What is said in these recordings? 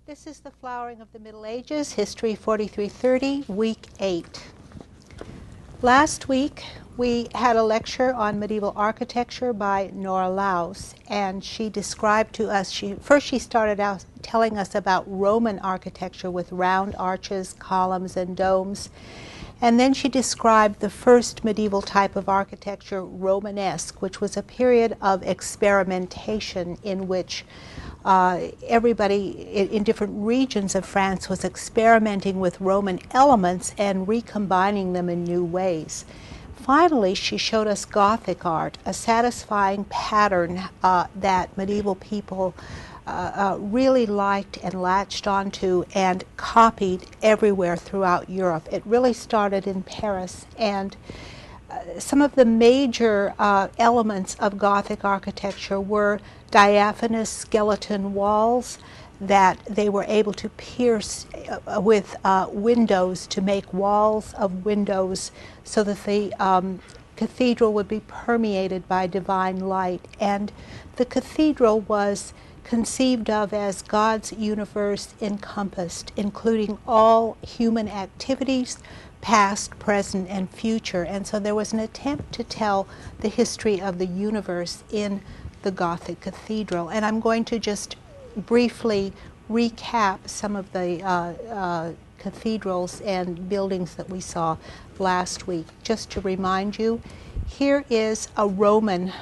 This is the Flowering of the Middle Ages, History 4330, Week 8. Last week we had a lecture on medieval architecture by Nora Laus, and she described to us, she started out telling us about Roman architecture with round arches, columns, and domes. And then she described the first medieval type of architecture, Romanesque, which was a period of experimentation in which everybody in different regions of France was experimenting with Roman elements and recombining them in new ways. Finally, she showed us Gothic art, a satisfying pattern that medieval people really liked and latched onto and copied everywhere throughout Europe. It really started in Paris, and some of the major elements of Gothic architecture were diaphanous skeleton walls that they were able to pierce with windows to make walls of windows so that the cathedral would be permeated by divine light. And the cathedral was conceived of as God's universe encompassed, including all human activities, past, present, and future. And so there was an attempt to tell the history of the universe in the Gothic cathedral. And I'm going to just briefly recap some of the cathedrals and buildings that we saw last week. Just to remind you, here is a Roman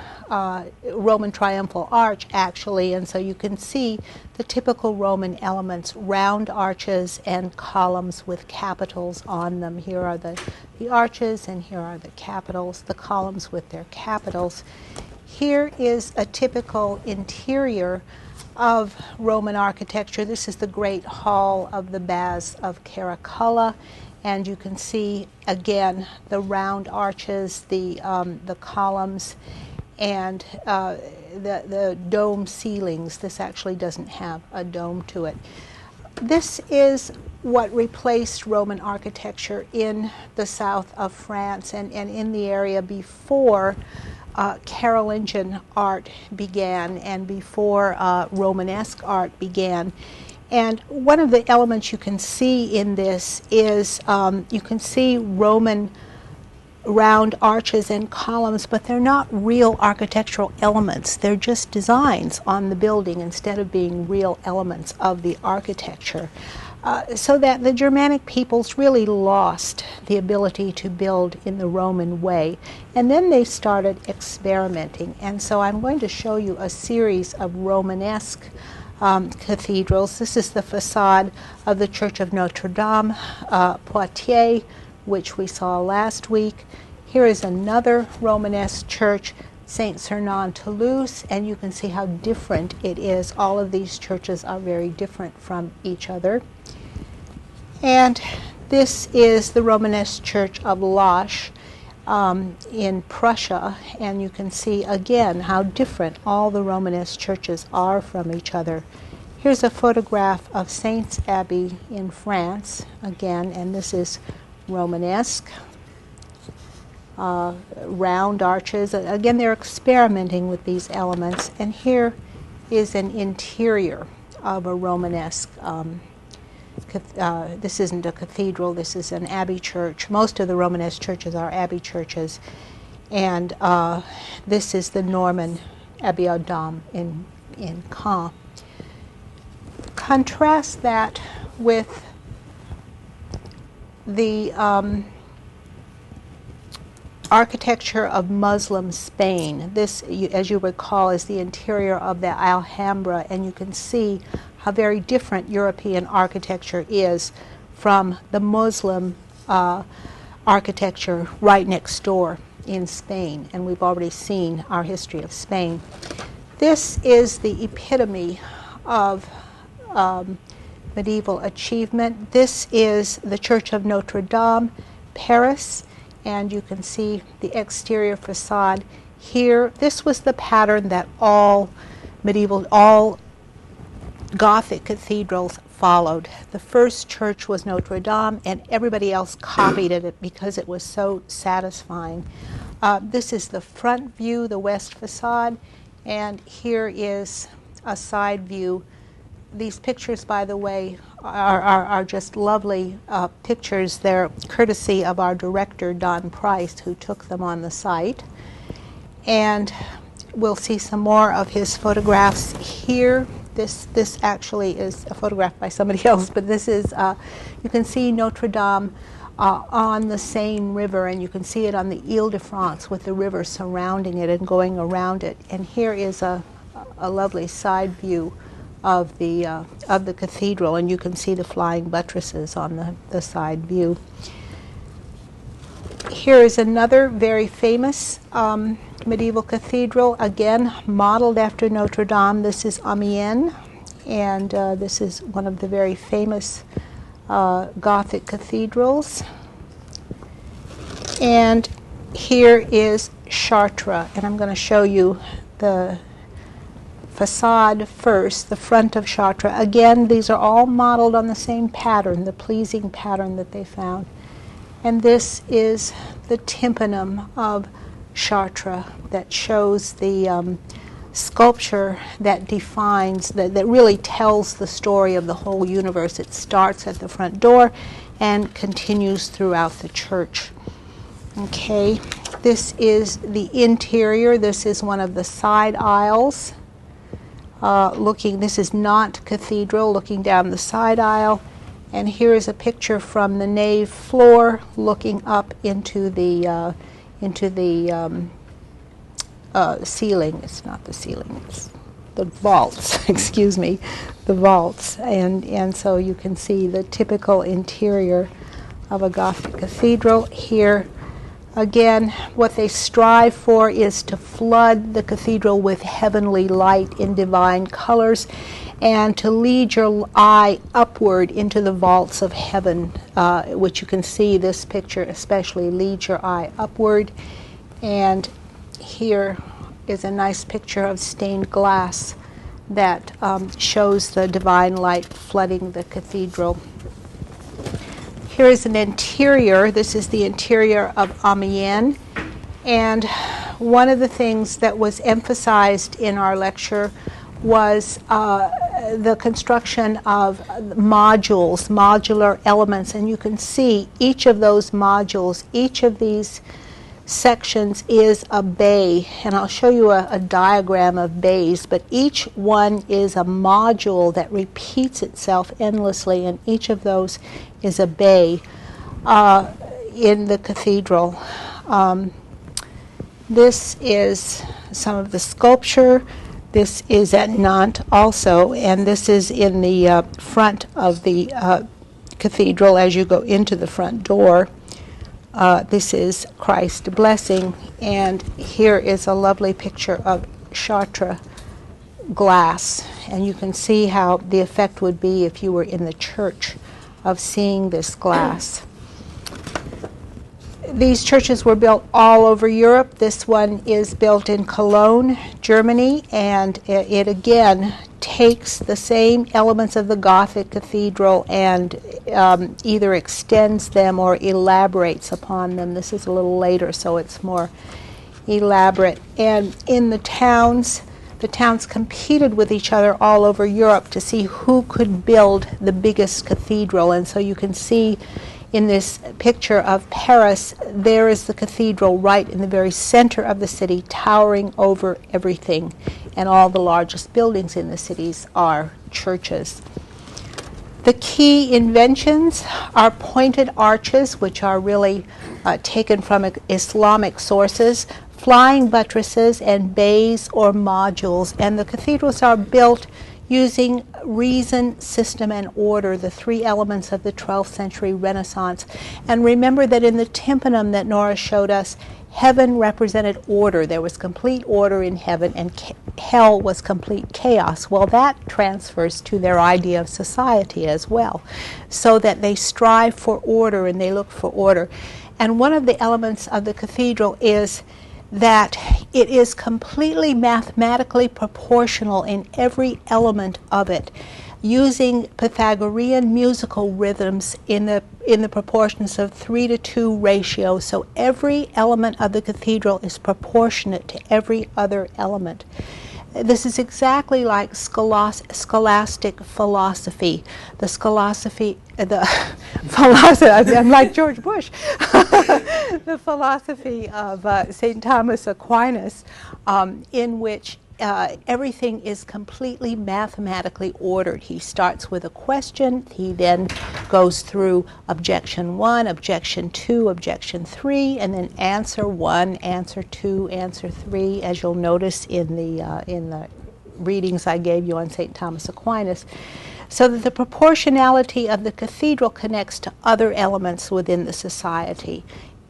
triumphal arch, actually, and so you can see the typical Roman elements, round arches and columns with capitals on them. Here are the arches, and here are the capitals, the columns with their capitals. Here is a typical interior of Roman architecture. This is the great hall of the Baths of Caracalla, and you can see again the round arches, the columns, and the dome ceilings. This actually doesn't have a dome to it. This is what replaced Roman architecture in the south of France and in the area before Carolingian art began and before Romanesque art began. And one of the elements you can see in this is you can see Roman round arches and columns, but they're not real architectural elements. They're just designs on the building instead of being real elements of the architecture. So that the Germanic peoples really lost the ability to build in the Roman way. And then they started experimenting. And so I'm going to show you a series of Romanesque cathedrals. This is the facade of the Church of Notre Dame, Poitiers, which we saw last week. Here is another Romanesque church, Saint Sernin, Toulouse, and you can see how different it is. All of these churches are very different from each other. And this is the Romanesque church of Loches in Prussia, and you can see again how different all the Romanesque churches are from each other. Here's a photograph of Saints Abbey in France, again, and this is Romanesque. Round arches. Again, they're experimenting with these elements. And here is an interior of a Romanesque. This isn't a cathedral, this is an abbey church. Most of the Romanesque churches are abbey churches. And this is the Norman Abbey aux Dames in Caen. Contrast that with the architecture of Muslim Spain. This, as you recall, is the interior of the Alhambra, and you can see how very different European architecture is from the Muslim architecture right next door in Spain, and we've already seen our history of Spain. This is the epitome of medieval achievement. This is the Church of Notre Dame, Paris, and you can see the exterior facade here. This was the pattern that all Gothic cathedrals followed. The first church was Notre Dame, and everybody else copied it because it was so satisfying. This is the front view, the west facade, and here is a side view these pictures, by the way, are just lovely pictures. They're courtesy of our director, Don Price, who took them on the site. And we'll see some more of his photographs here. This actually is a photograph by somebody else, but this is, you can see Notre Dame on the Seine River, and you can see it on the Ile-de-France with the river surrounding it and going around it. And here is a lovely side view of the cathedral, and you can see the flying buttresses on the side view. Here is another very famous medieval cathedral, again modeled after Notre Dame. This is Amiens, and this is one of the very famous Gothic cathedrals. And here is Chartres, and I'm going to show you the facade first, the front of Chartres. Again, these are all modeled on the same pattern, the pleasing pattern that they found. And this is the tympanum of Chartres that shows the sculpture that defines, that really tells the story of the whole universe. It starts at the front door and continues throughout the church. Okay, this is the interior. This is one of the side aisles. This is not cathedral, looking down the side aisle. And here is a picture from the nave floor looking up into the ceiling. It's not the ceiling, it's the vaults, excuse me, the vaults. And so you can see the typical interior of a Gothic cathedral. Here, again, what they strive for is to flood the cathedral with heavenly light in divine colors, and to lead your eye upward into the vaults of heaven, which you can see this picture especially, lead your eye upward. And here is a nice picture of stained glass that shows the divine light flooding the cathedral. Here is an interior. This is the interior of Amiens. And one of the things that was emphasized in our lecture was the construction of modules, modular elements. And you can see each of those modules, each of these sections is a bay. And I'll show you a diagram of bays, but each one is a module that repeats itself endlessly, and each of those is a bay in the cathedral. This is some of the sculpture. This is at Nantes also, and this is in the front of the cathedral as you go into the front door. This is Christ blessing, and here is a lovely picture of Chartres glass, and you can see how the effect would be if you were in the church of seeing this glass. These churches were built all over Europe. This one is built in Cologne, Germany, and it again takes the same elements of the Gothic cathedral and either extends them or elaborates upon them. This is a little later, so it's more elaborate. And in the towns competed with each other all over Europe to see who could build the biggest cathedral. And so you can see in this picture of Paris, there is the cathedral right in the very center of the city, towering over everything. And all the largest buildings in the cities are churches. The key inventions are pointed arches, which are really taken from Islamic sources, flying buttresses, and bays or modules. And the cathedrals are built using reason, system, and order, the three elements of the 12th century Renaissance. And remember that in the tympanum that Nora showed us, heaven represented order. There was complete order in heaven, and hell was complete chaos. Well, that transfers to their idea of society as well, so that they strive for order and they look for order. And one of the elements of the cathedral is that it is completely mathematically proportional in every element of it, using Pythagorean musical rhythms in the proportions of 3:2 ratio. So every element of the cathedral is proportionate to every other element. This is exactly like scholastic philosophy. The philosophy, I'm like George Bush. The philosophy of St. Thomas Aquinas, in which everything is completely mathematically ordered. He starts with a question, he then goes through objection 1, objection 2, objection 3, and then answer 1, answer 2, answer 3, as you'll notice in the readings I gave you on St. Thomas Aquinas, so that the proportionality of the cathedral connects to other elements within the society.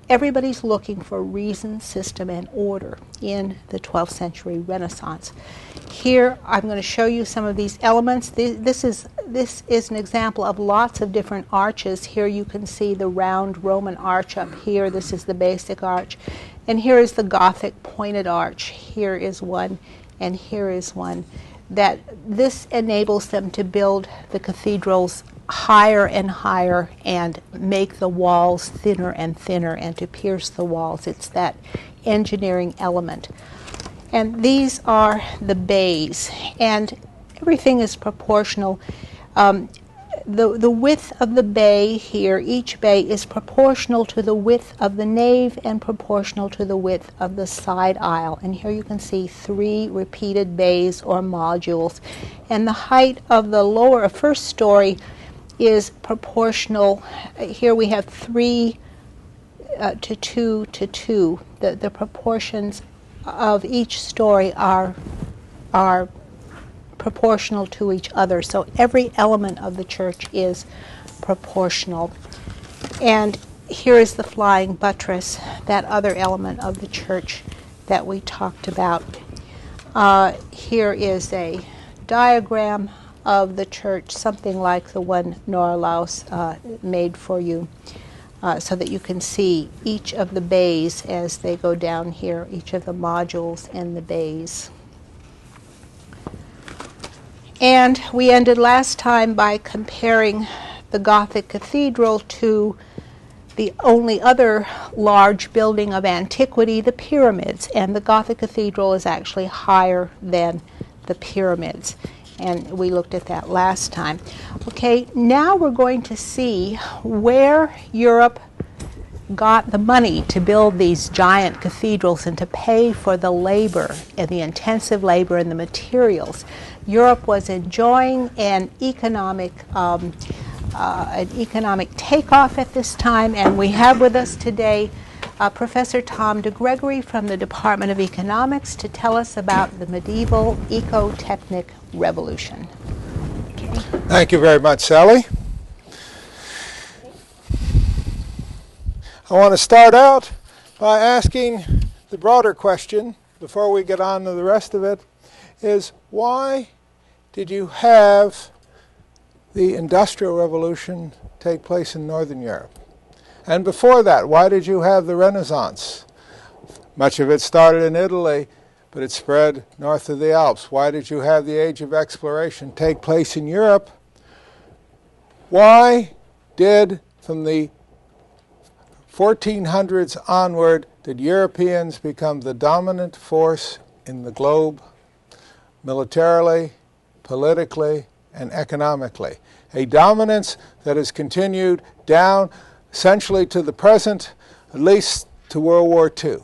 Everybody's looking for reason, system, and order in the 12th century Renaissance. Here, I'm going to show you some of these elements. This is an example of lots of different arches. Here you can see the round Roman arch up here. This is the basic arch. And here is the Gothic pointed arch. Here is one, and here is one. This enables them to build the cathedrals higher and higher and make the walls thinner and thinner and to pierce the walls. It's that engineering element. And these are the bays, and everything is proportional. The width of the bay here, each bay is proportional to the width of the nave and proportional to the width of the side aisle. And here you can see 3 repeated bays or modules. And the height of the lower first story is proportional. Here we have 3 to 2 to 2. The proportions of each story are proportional to each other. So every element of the church is proportional. And here is the flying buttress, that other element of the church that we talked about. Here is a diagram of the church, something like the one Nora Laus made for you, so that you can see each of the bays as they go down here, each of the modules and the bays. And we ended last time by comparing the Gothic Cathedral to the only other large building of antiquity, the pyramids. And the Gothic Cathedral is actually higher than the pyramids. And we looked at that last time. Okay, now we're going to see where Europe got the money to build these giant cathedrals and to pay for the labor and the intensive labor and the materials. Europe was enjoying an economic takeoff at this time, and we have with us today Professor Tom DeGregory from the Department of Economics to tell us about the medieval eco-technic revolution. Okay. Thank you very much, Sally. I want to start out by asking the broader question, before we get on to the rest of it, is why did you have the Industrial Revolution take place in Northern Europe? And before that, why did you have the Renaissance? Much of it started in Italy, but it spread north of the Alps. Why did you have the Age of Exploration take place in Europe? Why did, from the 1400s onward, did Europeans become the dominant force in the globe, militarily, politically, and economically? A dominance that has continued down essentially to the present, at least to World War II.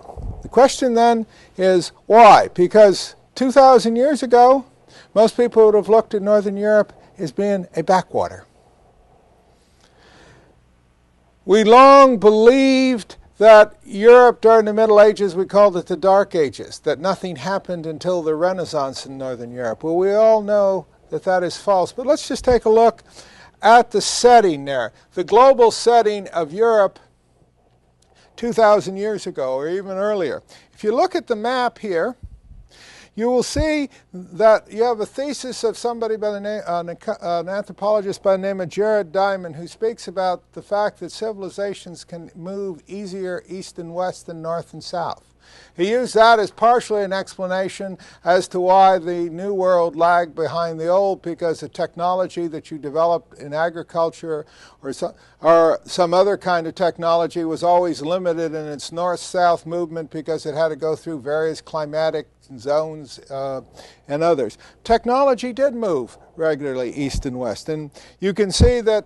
The question then is why? Because 2,000 years ago, most people would have looked at Northern Europe as being a backwater. We long believed that Europe during the Middle Ages, we called it the Dark Ages, that nothing happened until the Renaissance in Northern Europe. Well, we all know that that is false, but let's just take a look at the setting there, the global setting of Europe 2,000 years ago or even earlier. If you look at the map here, you will see that you have a thesis of somebody by the name, an anthropologist by the name of Jared Diamond, who speaks about the fact that civilizations can move easier east and west than north and south. He used that as partially an explanation as to why the New World lagged behind the Old, because the technology that you developed in agriculture or some other kind of technology was always limited in its north-south movement because it had to go through various climatic zones and others. Technology did move regularly east and west, and you can see that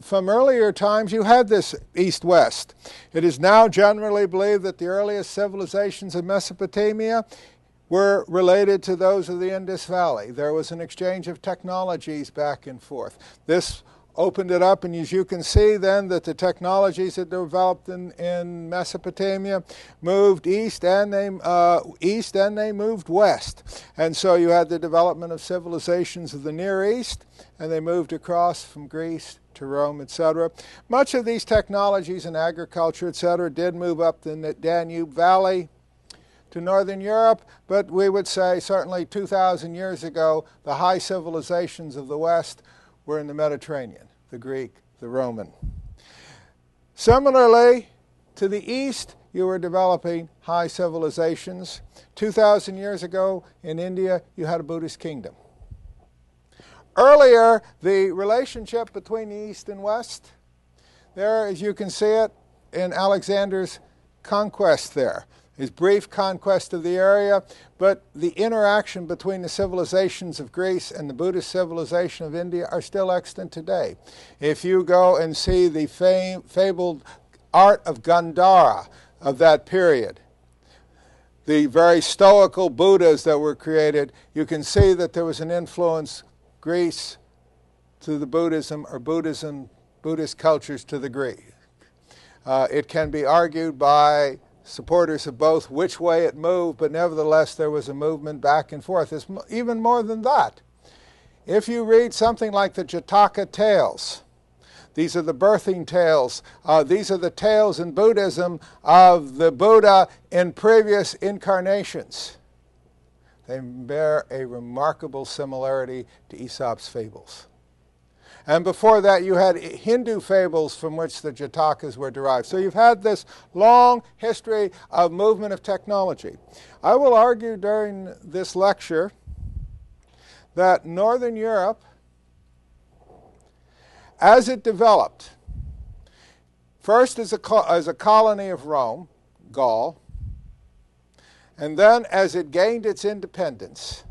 from earlier times you had this east-west. It is now generally believed that the earliest civilizations of Mesopotamia were related to those of the Indus Valley. There was an exchange of technologies back and forth. This opened it up, and as you can see then that the technologies that developed in Mesopotamia moved east and they moved west. And so you had the development of civilizations of the Near East, and they moved across from Greece to Rome, etc. Much of these technologies in agriculture, etc., did move up the Danube Valley to northern Europe, but we would say certainly 2,000 years ago the high civilizations of the West were in the Mediterranean, the Greek, the Roman. Similarly, to the east, you were developing high civilizations. 2,000 years ago in India, you had a Buddhist kingdom. Earlier, the relationship between the east and west, there, as you can see it in Alexander's conquest there. His brief conquest of the area, but the interaction between the civilizations of Greece and the Buddhist civilization of India are still extant today. If you go and see the fabled art of Gandhara of that period, the very stoical Buddhas that were created, you can see that there was an influence, Greece to the Buddhism, or Buddhist cultures to the Greek. It can be argued by supporters of both which way it moved, but nevertheless there was a movement back and forth. It's even more than that. If you read something like the Jataka Tales, these are the birthing tales. These are the tales in Buddhism of the Buddha in previous incarnations. They bear a remarkable similarity to Aesop's fables. And before that, you had Hindu fables from which the Jatakas were derived. So you've had this long history of movement of technology. I will argue during this lecture that Northern Europe, as it developed, first as a colony of Rome, Gaul, and then as it gained its independence,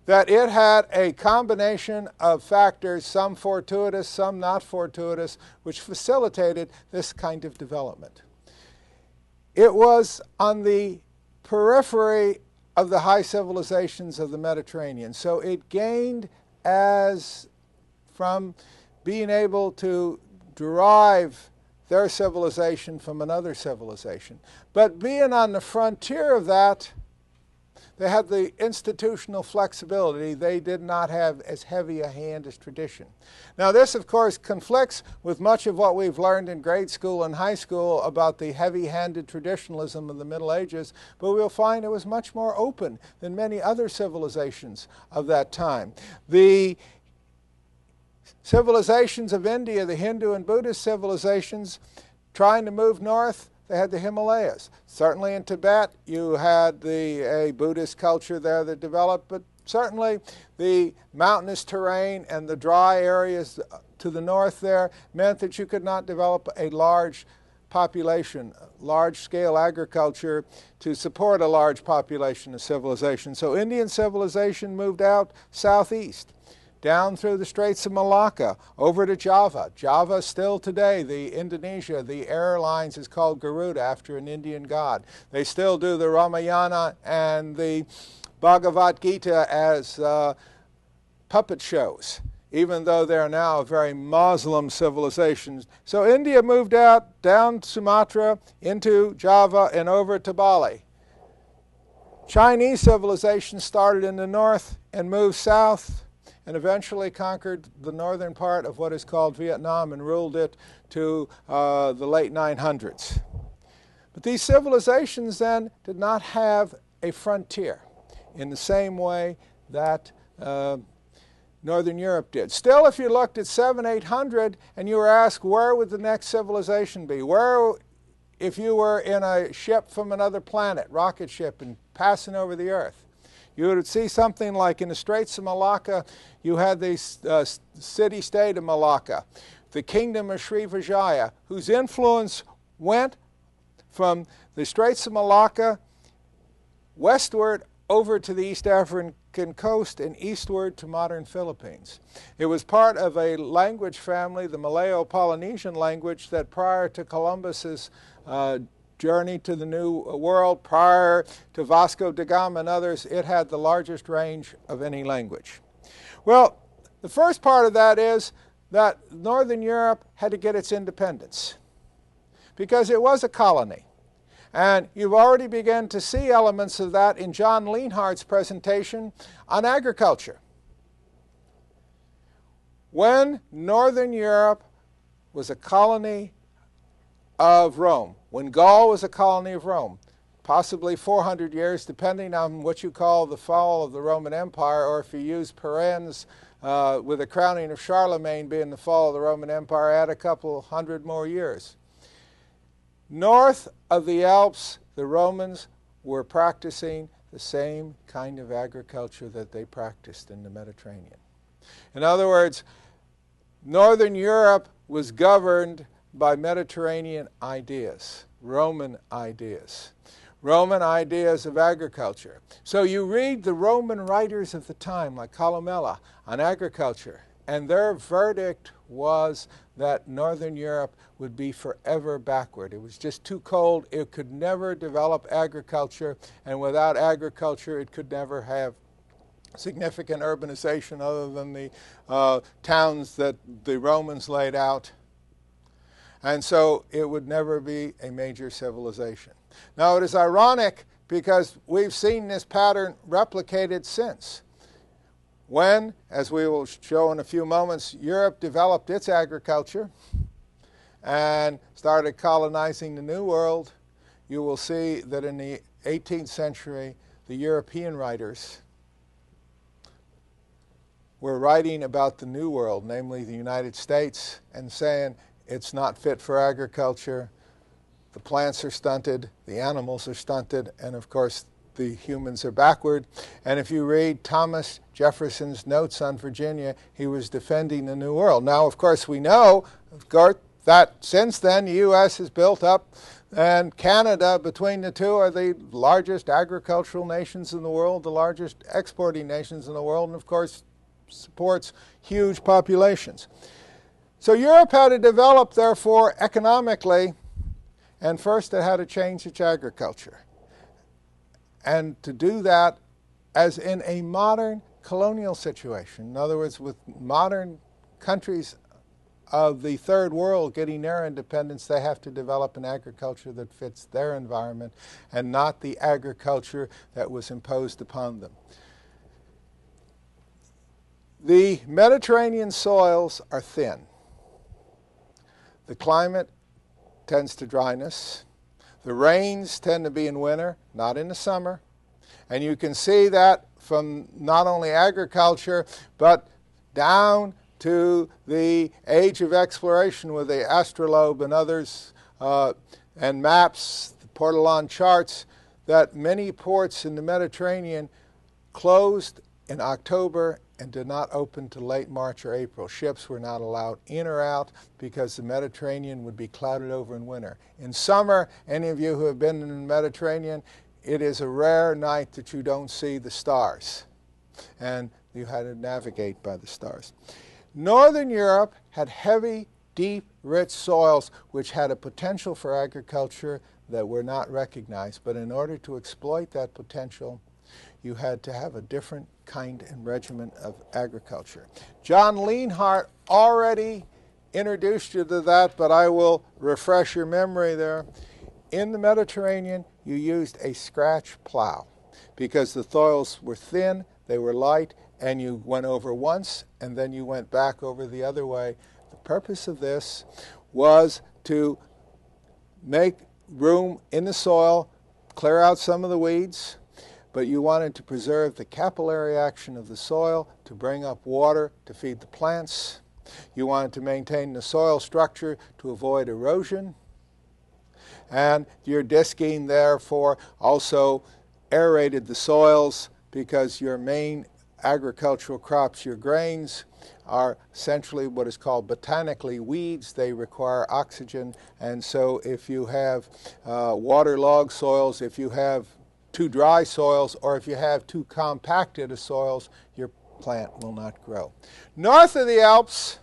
that it had a combination of factors, some fortuitous, some not fortuitous, which facilitated this kind of development. It was on the periphery of the high civilizations of the Mediterranean. So it gained from being able to derive their civilization from another civilization. But being on the frontier of that, they had the institutional flexibility. They did not have as heavy a hand as tradition. Now this, of course, conflicts with much of what we've learned in grade school and high school about the heavy-handed traditionalism of the Middle Ages, but we'll find it was much more open than many other civilizations of that time. The civilizations of India, the Hindu and Buddhist civilizations, trying to move north, they had the Himalayas. Certainly in Tibet, you had a Buddhist culture there that developed, but certainly the mountainous terrain and the dry areas to the north there meant that you could not develop a large population, large-scale agriculture to support a large population of civilization. So Indian civilization moved out southeast, down through the Straits of Malacca, over to Java. Java still today, Indonesia, the airlines is called Garuda after an Indian god. They still do the Ramayana and the Bhagavad Gita as puppet shows, even though they're now a very Muslim civilization. So India moved out down Sumatra into Java and over to Bali. Chinese civilization started in the north and moved south, and eventually conquered the northern part of what is called Vietnam and ruled it to the late 900s. But these civilizations then did not have a frontier in the same way that Northern Europe did. Still, if you looked at 700, 800 and you were asked where would the next civilization be, where if you were in a ship from another planet, rocket ship, and passing over the Earth, you would see something like in the Straits of Malacca, you had the city-state of Malacca, the kingdom of Srivijaya, whose influence went from the Straits of Malacca westward over to the East African coast and eastward to modern Philippines. It was part of a language family, the Malayo-Polynesian language, that prior to Columbus's journey to the New World, prior to Vasco da Gama and others, it had the largest range of any language. Well, the first part of that is that Northern Europe had to get its independence because it was a colony. And you've already begun to see elements of that in John Leonhardt's presentation on agriculture. When Northern Europe was a colony of Rome, when Gaul was a colony of Rome, possibly 400 years, depending on what you call the fall of the Roman Empire, or if you use parens with the crowning of Charlemagne being the fall of the Roman Empire, add a couple hundred more years. North of the Alps, the Romans were practicing the same kind of agriculture that they practiced in the Mediterranean. In other words, Northern Europe was governed by Mediterranean ideas, Roman ideas of agriculture. So you read the Roman writers of the time, like Columella, on agriculture, and their verdict was that Northern Europe would be forever backward. It was just too cold. It could never develop agriculture, and without agriculture, it could never have significant urbanization other than the towns that the Romans laid out. And so it would never be a major civilization. Now, it is ironic because we've seen this pattern replicated since. When, as we will show in a few moments, Europe developed its agriculture and started colonizing the New World, you will see that in the 18th century, the European writers were writing about the New World, namely the United States, and saying it's not fit for agriculture, the plants are stunted, the animals are stunted, and of course the humans are backward. And if you read Thomas Jefferson's notes on Virginia, he was defending the New World. Now, of course, we know, that since then the U.S. has built up, and Canada, between the two, are the largest agricultural nations in the world, the largest exporting nations in the world, and of course supports huge populations. So Europe had to develop, therefore, economically, and first it had to change its agriculture. And to do that as in a modern colonial situation, in other words, with modern countries of the third world getting their independence, they have to develop an agriculture that fits their environment and not the agriculture that was imposed upon them. The Mediterranean soils are thin. The climate tends to dryness. The rains tend to be in winter, not in the summer. And you can see that from not only agriculture, but down to the age of exploration with the astrolabe and others, and maps, the Portolan charts, that many ports in the Mediterranean closed in October and did not open till late March or April. Ships were not allowed in or out because the Mediterranean would be clouded over in winter. In summer, any of you who have been in the Mediterranean, it is a rare night that you don't see the stars, and you had to navigate by the stars. Northern Europe had heavy, deep, rich soils which had a potential for agriculture that were not recognized, but in order to exploit that potential, you had to have a different kind and regimen of agriculture. John Leonhardt already introduced you to that, but I will refresh your memory there. In the Mediterranean, you used a scratch plow because the soils were thin, they were light, and you went over once and then you went back over the other way. The purpose of this was to make room in the soil, clear out some of the weeds, but you wanted to preserve the capillary action of the soil to bring up water to feed the plants. You wanted to maintain the soil structure to avoid erosion. And your disking, therefore, also aerated the soils, because your main agricultural crops, your grains, are essentially what is called botanically weeds. They require oxygen, and so if you have waterlogged soils, if you have too dry soils, or if you have too compacted soils, your plant will not grow. North of the Alps,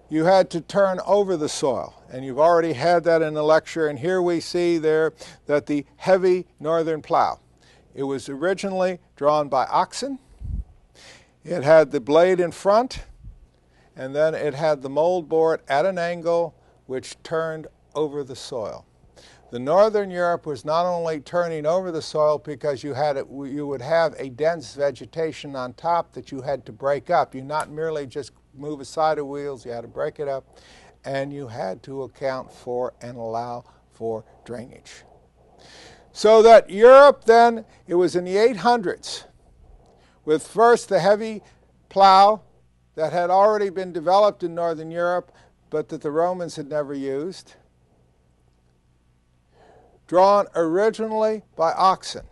you had to turn over the soil, and you've already had that in the lecture, and here we see there that the heavy northern plow, it was originally drawn by oxen. It had the blade in front, and then it had the mold board at an angle which turned over the soil. The Northern Europe was not only turning over the soil because you would have a dense vegetation on top that you had to break up. You not merely just move aside of wheels, you had to break it up, and you had to account for and allow for drainage. So that Europe then, it was in the 800s, with first the heavy plow that had already been developed in Northern Europe, but that the Romans had never used, drawn originally by oxen.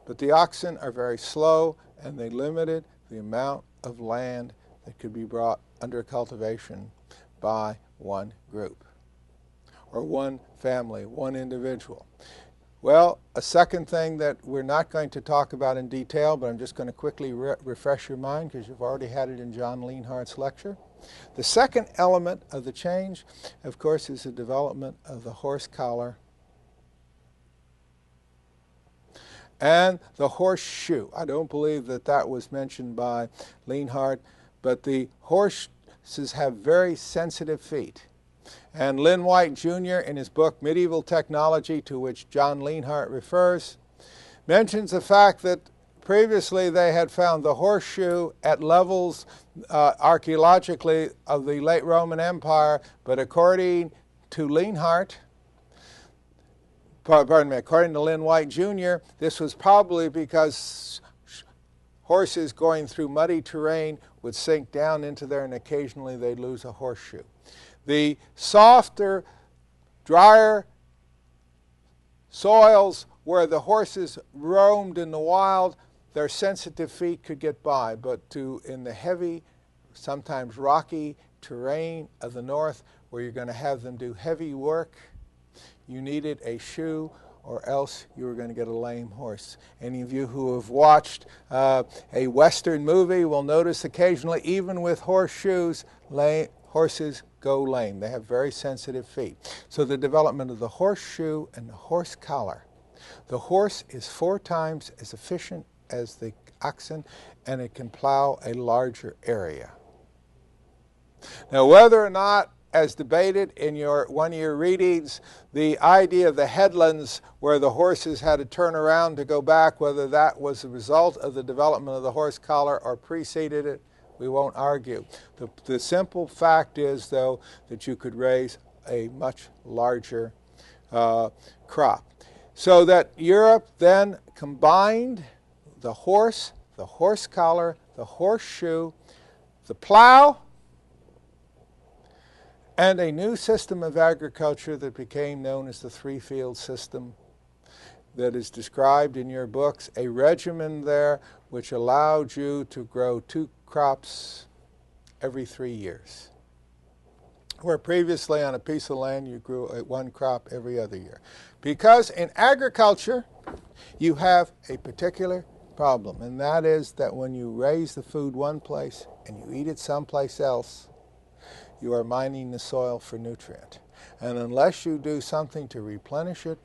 But the oxen are very slow, and they limited the amount of land that could be brought under cultivation by one group, or one family, one individual. Well, a second thing that we're not going to talk about in detail, but I'm just going to quickly refresh your mind because you've already had it in John Leonhardt's lecture. The second element of the change, of course, is the development of the horse collar and the horseshoe. I don't believe that that was mentioned by Leonhardt, but the horses have very sensitive feet. And Lynn White, Jr., in his book Medieval Technology, to which John Leonhardt refers, mentions the fact that previously they had found the horseshoe at levels archaeologically of the late Roman Empire, but according to Leonhardt, according to Lynn White, Jr., this was probably because horses going through muddy terrain would sink down into there, and occasionally they'd lose a horseshoe. The softer, drier soils where the horses roamed in the wild, their sensitive feet could get by, but in the heavy, sometimes rocky terrain of the north, where you're going to have them do heavy work, you needed a shoe, or else you were going to get a lame horse. Any of you who have watched a Western movie will notice occasionally, even with horseshoes, horses go lame. They have very sensitive feet. So the development of the horseshoe and the horse collar. The horse is 4 times as efficient as the oxen, and it can plow a larger area. Now, whether or not, as debated in one of your readings, the idea of the headlands where the horses had to turn around to go back, whether that was the result of the development of the horse collar or preceded it, we won't argue. The simple fact is, though, that you could raise a much larger crop. So that Europe then combined the horse collar, the horseshoe, the plow, and a new system of agriculture that became known as the three-field system that is described in your books, a regimen there which allowed you to grow 2 crops every 3 years, where previously on a piece of land you grew 1 crop every other year. Because in agriculture you have a particular problem, and that is that when you raise the food one place and you eat it someplace else, you are mining the soil for nutrient. And unless you do something to replenish it,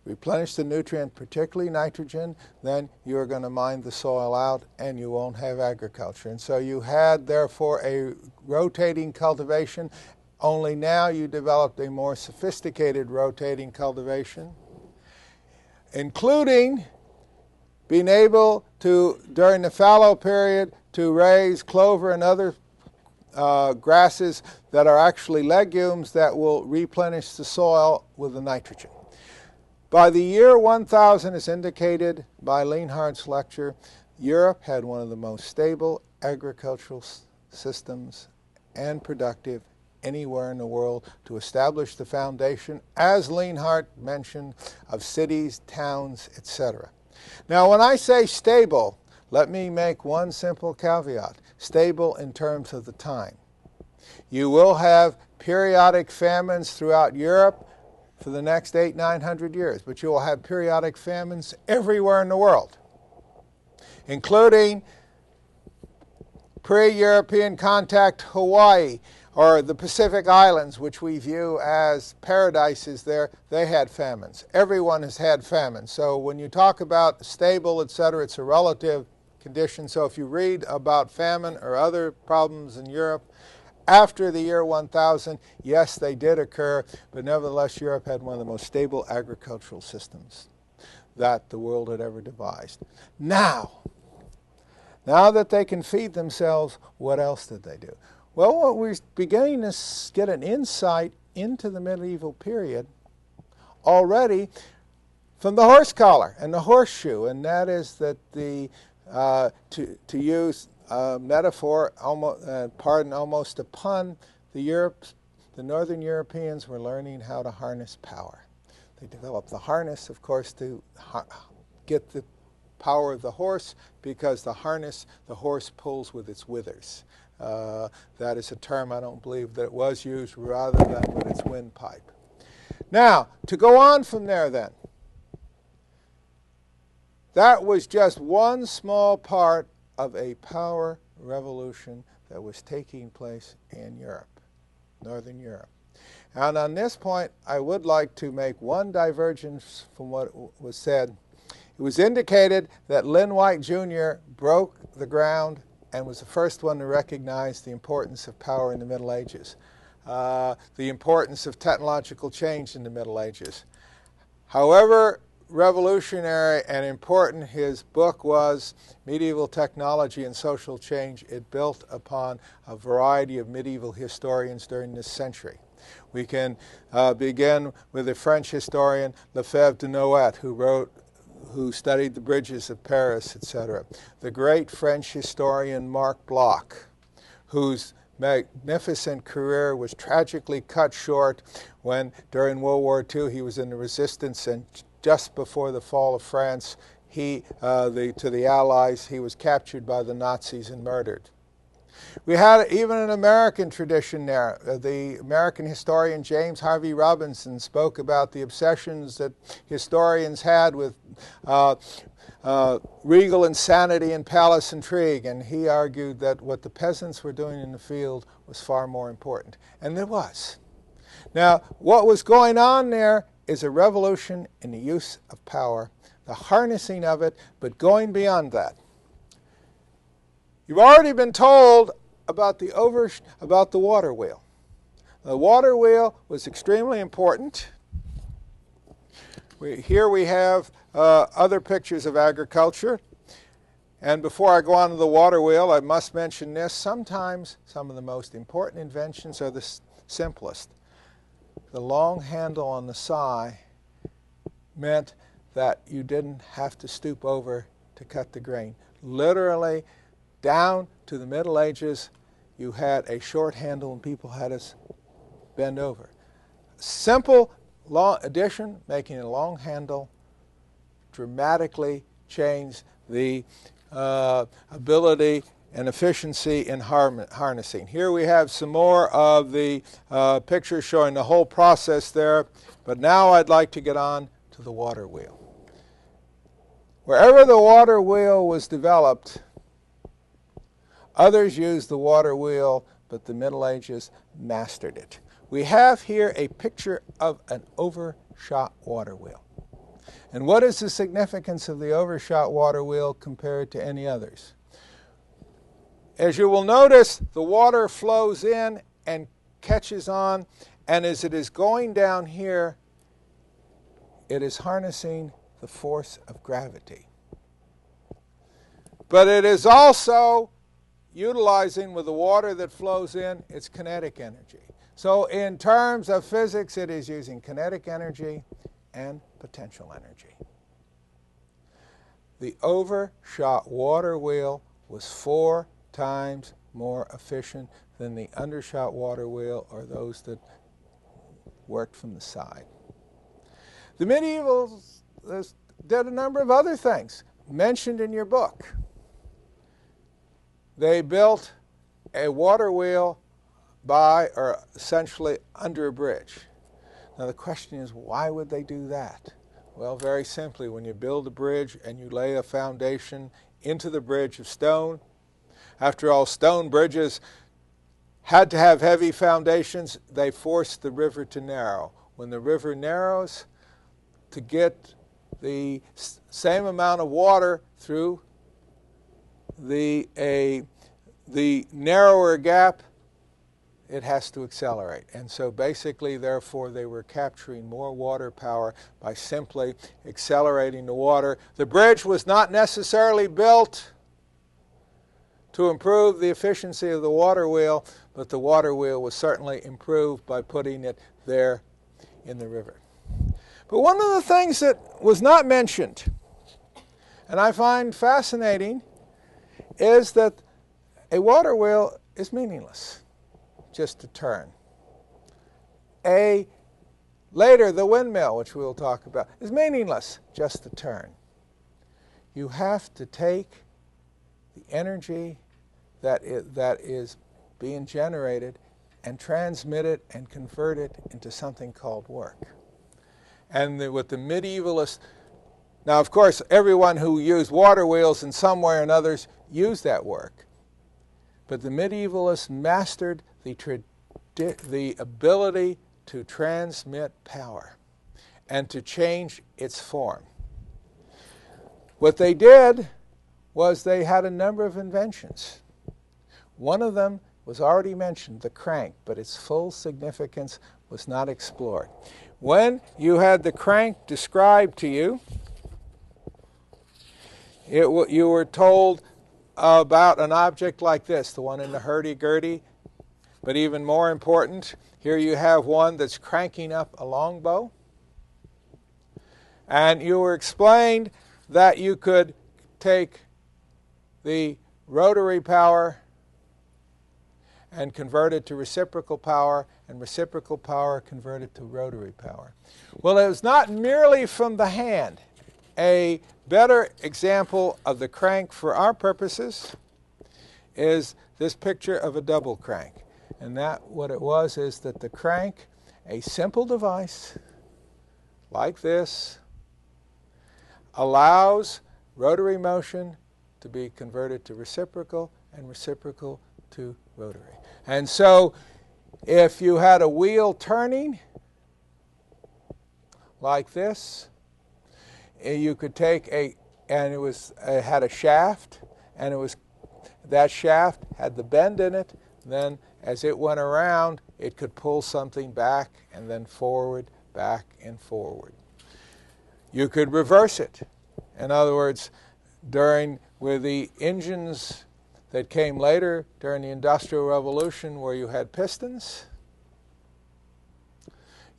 replenish the nutrient, particularly nitrogen, then you're going to mine the soil out and you won't have agriculture. And so you had, therefore, a rotating cultivation, only now you developed a more sophisticated rotating cultivation, including being able to, during the fallow period, to raise clover and other grasses that are actually legumes that will replenish the soil with the nitrogen. By the year 1000, as indicated by Leonhardt's lecture, Europe had one of the most stable agricultural systems and productive anywhere in the world to establish the foundation, as Leonardo mentioned, of cities, towns, etc. Now, when I say stable, let me make one simple caveat. Stable in terms of the time. You will have periodic famines throughout Europe for the next 800-900 years, but you will have periodic famines everywhere in the world, including pre-European contact Hawaii or the Pacific Islands, which we view as paradises there. They had famines. Everyone has had famines. So when you talk about stable, etc., it's a relative condition. So if you read about famine or other problems in Europe after the year 1000, yes, they did occur, but nevertheless, Europe had one of the most stable agricultural systems that the world had ever devised. Now that they can feed themselves, what else did they do? Well, what we're beginning to get an insight into the medieval period already from the horse collar and the horseshoe, and that is that to use a metaphor, almost a pun, the Northern Europeans were learning how to harness power. They developed the harness, of course, to get the power of the horse, because the harness the horse pulls with its withers. That is a term I don't believe that it was used, rather than with its windpipe. Now, to go on from there then, that was just one small part of a power revolution that was taking place in Europe, Northern Europe. And on this point, I would like to make one divergence from what was said. It was indicated that Lynn White Jr. broke the ground and was the first one to recognize the importance of power in the Middle Ages, the importance of technological change in the Middle Ages. However revolutionary and important his book was, Medieval Technology and Social Change, it built upon a variety of medieval historians during this century. We can begin with the French historian Lefebvre de Noailles, who studied the bridges of Paris, etc. The great French historian Marc Bloch, whose magnificent career was tragically cut short when, during World War II, he was in the resistance, and just before the fall of France to the Allies, he was captured by the Nazis and murdered. We had even an American tradition there. The American historian James Harvey Robinson spoke about the obsessions that historians had with regal insanity and palace intrigue, and he argued that what the peasants were doing in the field was far more important. And it was. Now, what was going on there is a revolution in the use of power, the harnessing of it, but going beyond that. You've already been told about the water wheel. The water wheel was extremely important. Here we have other pictures of agriculture. And before I go on to the water wheel, I must mention this. Sometimes some of the most important inventions are the simplest. The long handle on the scythe meant that you didn't have to stoop over to cut the grain. Literally, down to the Middle Ages, you had a short handle and people had to bend over. Simple addition, making a long handle, dramatically changed the ability and efficiency in harnessing. Here we have some more of the pictures showing the whole process there, but now I'd like to get on to the water wheel. Wherever the water wheel was developed, others used the water wheel, but the Middle Ages mastered it. We have here a picture of an overshot water wheel. And what is the significance of the overshot water wheel compared to any others? As you will notice, the water flows in and catches on, and as it is going down here, it is harnessing the force of gravity. But it is also utilizing, with the water that flows in, its kinetic energy. So in terms of physics, it is using kinetic energy and potential energy. The overshot water wheel was 4 times more efficient than the undershot water wheel or those that worked from the side. The medievals did a number of other things mentioned in your book. They built a water wheel by or essentially under a bridge. Now the question is, why would they do that? Well, very simply, when you build a bridge and you lay a foundation into the bridge of stone, after all, stone bridges had to have heavy foundations, they forced the river to narrow. When the river narrows, to get the same amount of water through the narrower gap, it has to accelerate. And so basically, therefore, they were capturing more water power by simply accelerating the water. The bridge was not necessarily built to improve the efficiency of the water wheel, but the water wheel was certainly improved by putting it there in the river. But one of the things that was not mentioned, and I find fascinating, is that a water wheel is meaningless, just to turn. Later, the windmill, which we'll talk about, is meaningless, just to turn. You have to take the energy that is being generated and transmit it and convert it into something called work. And with the medievalists, now of course everyone who used water wheels in some way or another used that work. But the medievalists mastered the ability to transmit power and to change its form. What they did was they had a number of inventions. One of them was already mentioned, the crank, but its full significance was not explored. When you had the crank described to you, you were told about an object like this, the one in the hurdy-gurdy. But even more important, here you have one that's cranking up a longbow. And you were explained that you could take the rotary power and convert it to reciprocal power, and reciprocal power converted to rotary power. Well, it was not merely from the hand. A better example of the crank for our purposes is this picture of a double crank. And that, what it was, is that the crank, a simple device like this, allows rotary motion to be converted to reciprocal and reciprocal to rotary. And so if you had a wheel turning like this, you could take it had a shaft, and that shaft had the bend in it. Then as it went around, it could pull something back and then forward, back and forward. You could reverse it. In other words, with the engines that came later during the Industrial Revolution, where you had pistons,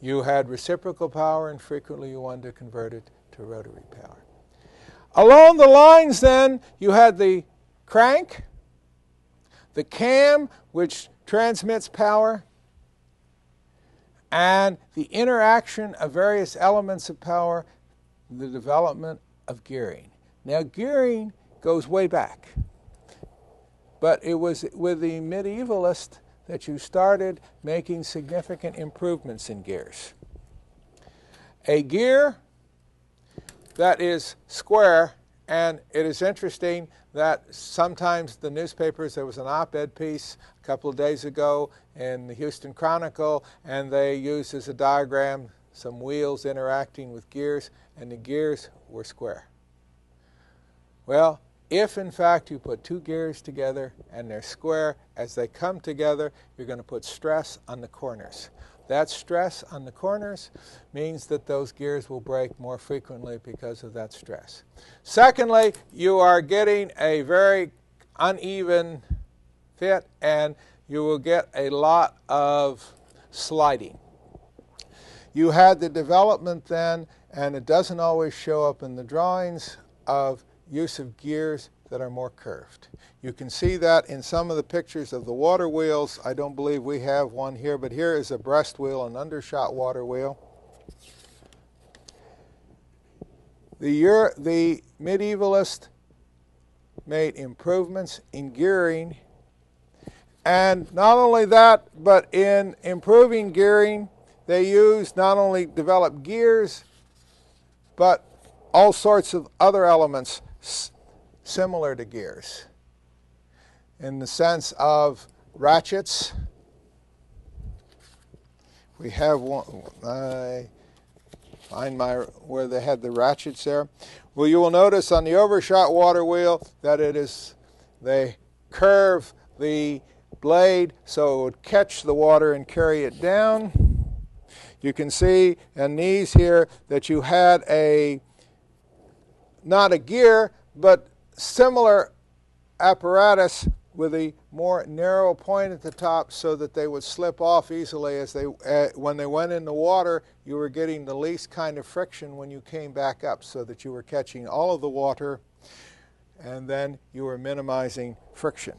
you had reciprocal power, and frequently you wanted to convert it to rotary power. Along the lines then, you had the crank, the cam, which transmits power, and the interaction of various elements of power, the development of gearing. Now, gearing goes way back, but it was with the medievalists that you started making significant improvements in gears. A gear that is square, and it is interesting that sometimes the newspapers, there was an op-ed piece a couple of days ago in the Houston Chronicle, and they used as a diagram some wheels interacting with gears, and the gears were square. Well, if in fact you put two gears together and they're square, as they come together, you're going to put stress on the corners. That stress on the corners means that those gears will break more frequently because of that stress. Secondly, you are getting a very uneven fit, and you will get a lot of sliding. You had the development then, and it doesn't always show up in the drawings, of use of gears that are more curved. You can see that in some of the pictures of the water wheels. I don't believe we have one here, but here is a breast wheel, an undershot water wheel. The medievalists made improvements in gearing, and not only that, but in improving gearing, they used not only developed gears, but all sorts of other elements similar to gears, in the sense of ratchets. We have one. I find where they had the ratchets there. Well, you will notice on the overshot water wheel that they curve the blade so it would catch the water and carry it down. You can see in these here that you had not a gear, but similar apparatus with a more narrow point at the top so that they would slip off easily when they went in the water. You were getting the least kind of friction when you came back up, so that you were catching all of the water and then you were minimizing friction.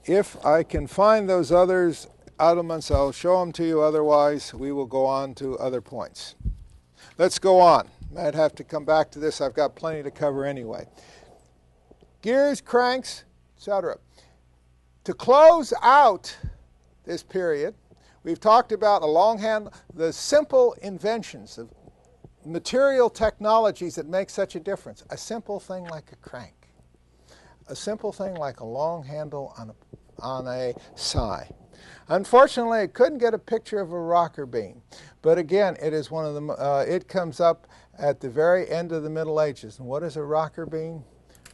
If I can find those other elements, I'll show them to you. Otherwise, we will go on to other points. Let's go on. Might have to come back to this. I've got plenty to cover anyway. Gears, cranks, etc. To close out this period, we've talked about a long handle, the simple inventions of material technologies that make such a difference. A simple thing like a crank. A simple thing like a long handle on a sigh. Unfortunately, I couldn't get a picture of a rocker beam. But again, it is one of the. It comes up at the very end of the Middle Ages. And what is a rocker beam?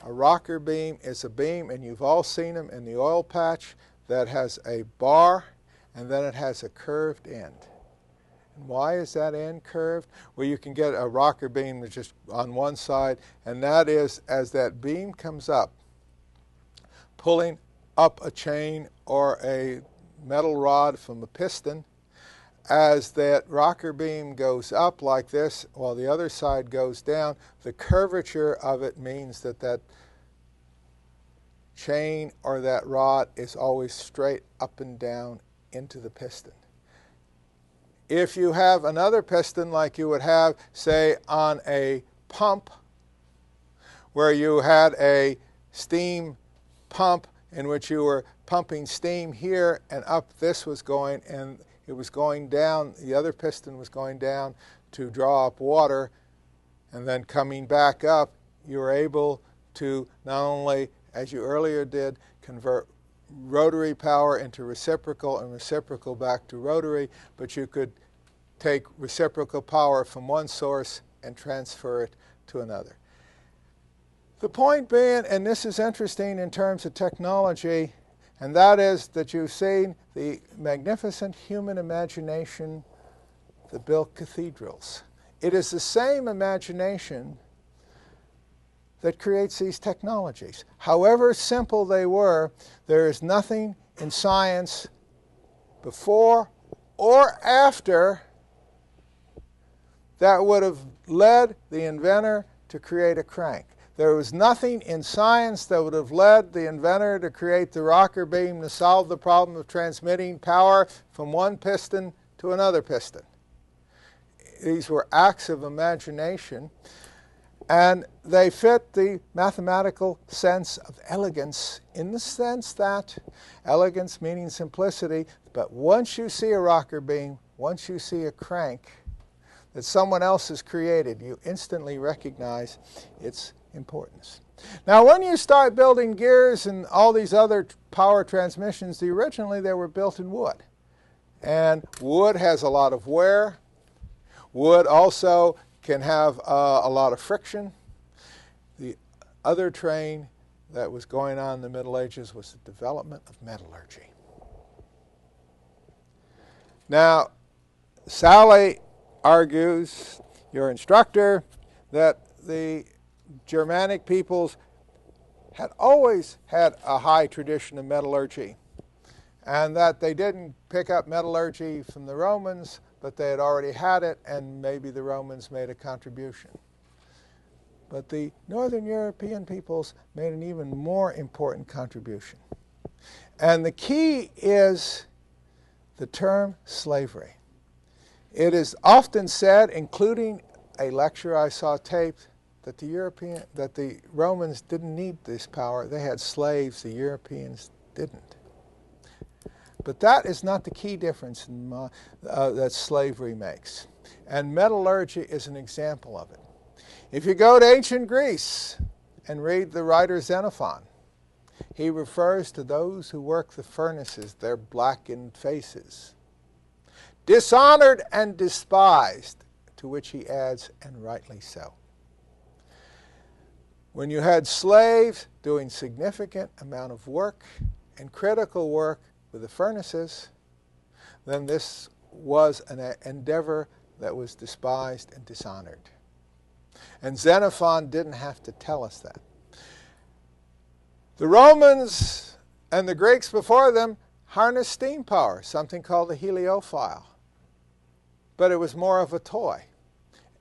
A rocker beam is a beam, and you've all seen them in the oil patch, that has a bar and then it has a curved end. And why is that end curved? Well, you can get a rocker beam that's just on one side, and that is as that beam comes up, pulling up a chain or a metal rod from a piston. As that rocker beam goes up like this, while the other side goes down, the curvature of it means that that chain or that rod is always straight up and down into the piston. If you have another piston like you would have, say, on a pump, where you had a steam pump in which you were pumping steam here and up, this was going, and it was going down, the other piston was going down to draw up water, and then coming back up, you were able to not only, as you earlier did, convert rotary power into reciprocal and reciprocal back to rotary, but you could take reciprocal power from one source and transfer it to another. The point being, and this is interesting in terms of technology, and that is that you've seen the magnificent human imagination that built cathedrals. It is the same imagination that creates these technologies. However simple they were, there is nothing in science before or after that would have led the inventor to create a crank. There was nothing in science that would have led the inventor to create the rocker beam to solve the problem of transmitting power from one piston to another piston. These were acts of imagination, and they fit the mathematical sense of elegance, in the sense that elegance meaning simplicity, but once you see a rocker beam, once you see a crank that someone else has created, you instantly recognize its importance. Now, when you start building gears and all these other power transmissions, originally they were built in wood. And wood has a lot of wear. Wood also can have a lot of friction. The other train that was going on in the Middle Ages was the development of metallurgy. Now, Sally argues, your instructor, that the Germanic peoples had always had a high tradition of metallurgy, and that they didn't pick up metallurgy from the Romans, but they had already had it, and maybe the Romans made a contribution. But the Northern European peoples made an even more important contribution. And the key is the term slavery. It is often said, including a lecture I saw taped, that the Romans didn't need this power. They had slaves. The Europeans didn't. But that is not the key difference that slavery makes. And metallurgy is an example of it. If you go to ancient Greece and read the writer Xenophon, he refers to those who work the furnaces, their blackened faces, dishonored and despised, to which he adds, and rightly so. When you had slaves doing significant amount of work and critical work with the furnaces, then this was an endeavor that was despised and dishonored. And Xenophon didn't have to tell us that. The Romans and the Greeks before them harnessed steam power, something called the heliophile. But it was more of a toy.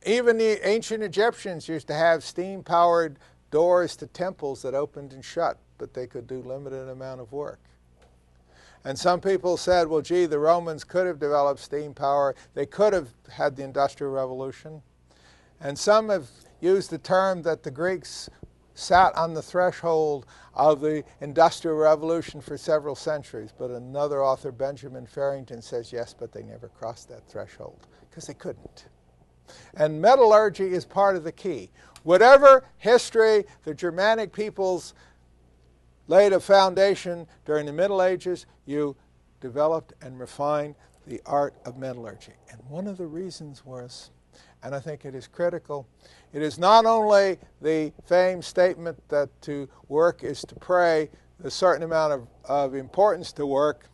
Even the ancient Egyptians used to have steam-powered doors to temples that opened and shut, but they could do limited amount of work. And some people said, well, gee, the Romans could have developed steam power. They could have had the Industrial Revolution. And some have used the term that the Greeks sat on the threshold of the Industrial Revolution for several centuries. But another author, Benjamin Farrington, says, yes, but they never crossed that threshold because they couldn't. And metallurgy is part of the key. Whatever history the Germanic peoples laid a foundation during the Middle Ages, you developed and refined the art of metallurgy. And one of the reasons was, and I think it is critical, it is not only the famed statement that to work is to pray, a certain amount of importance to work,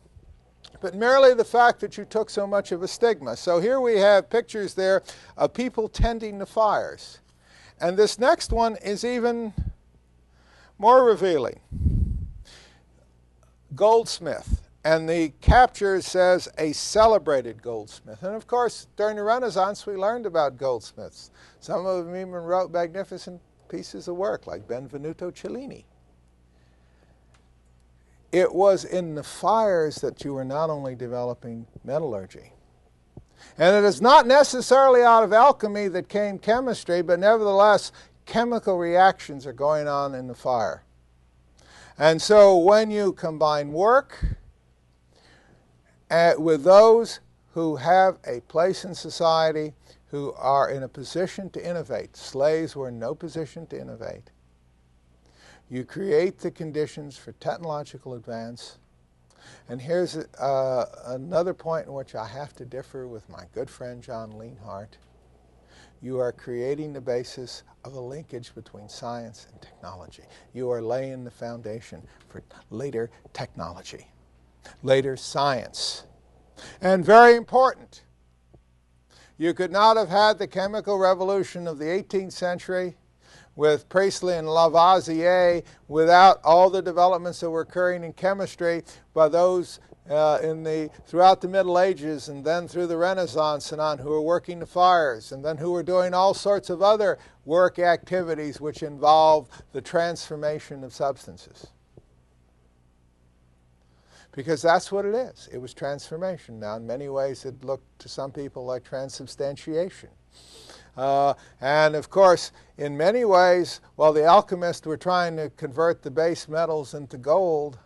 but merely the fact that you took so much of a stigma. So here we have pictures there of people tending the fires. And this next one is even more revealing. Goldsmith. And the capture says a celebrated goldsmith. And of course, during the Renaissance, we learned about goldsmiths. Some of them even wrote magnificent pieces of work, like Benvenuto Cellini. It was in the fires that you were not only developing metallurgy. And it is not necessarily out of alchemy that came chemistry, but nevertheless, chemical reactions are going on in the fire. And so when you combine work with those who have a place in society, who are in a position to innovate, slaves were in no position to innovate, you create the conditions for technological advance. And here's another point in which I have to differ with my good friend John Leonhardt. You are creating the basis of a linkage between science and technology. You are laying the foundation for later technology, later science. And very important, you could not have had the chemical revolution of the 18th century with Priestley and Lavoisier without all the developments that were occurring in chemistry by those throughout the Middle Ages and then through the Renaissance and on, who were working the fires, and then who were doing all sorts of other work activities which involve the transformation of substances. Because that's what it is. It was transformation. Now, in many ways, it looked to some people like transubstantiation. And of course, in many ways, while the alchemists were trying to convert the base metals into gold,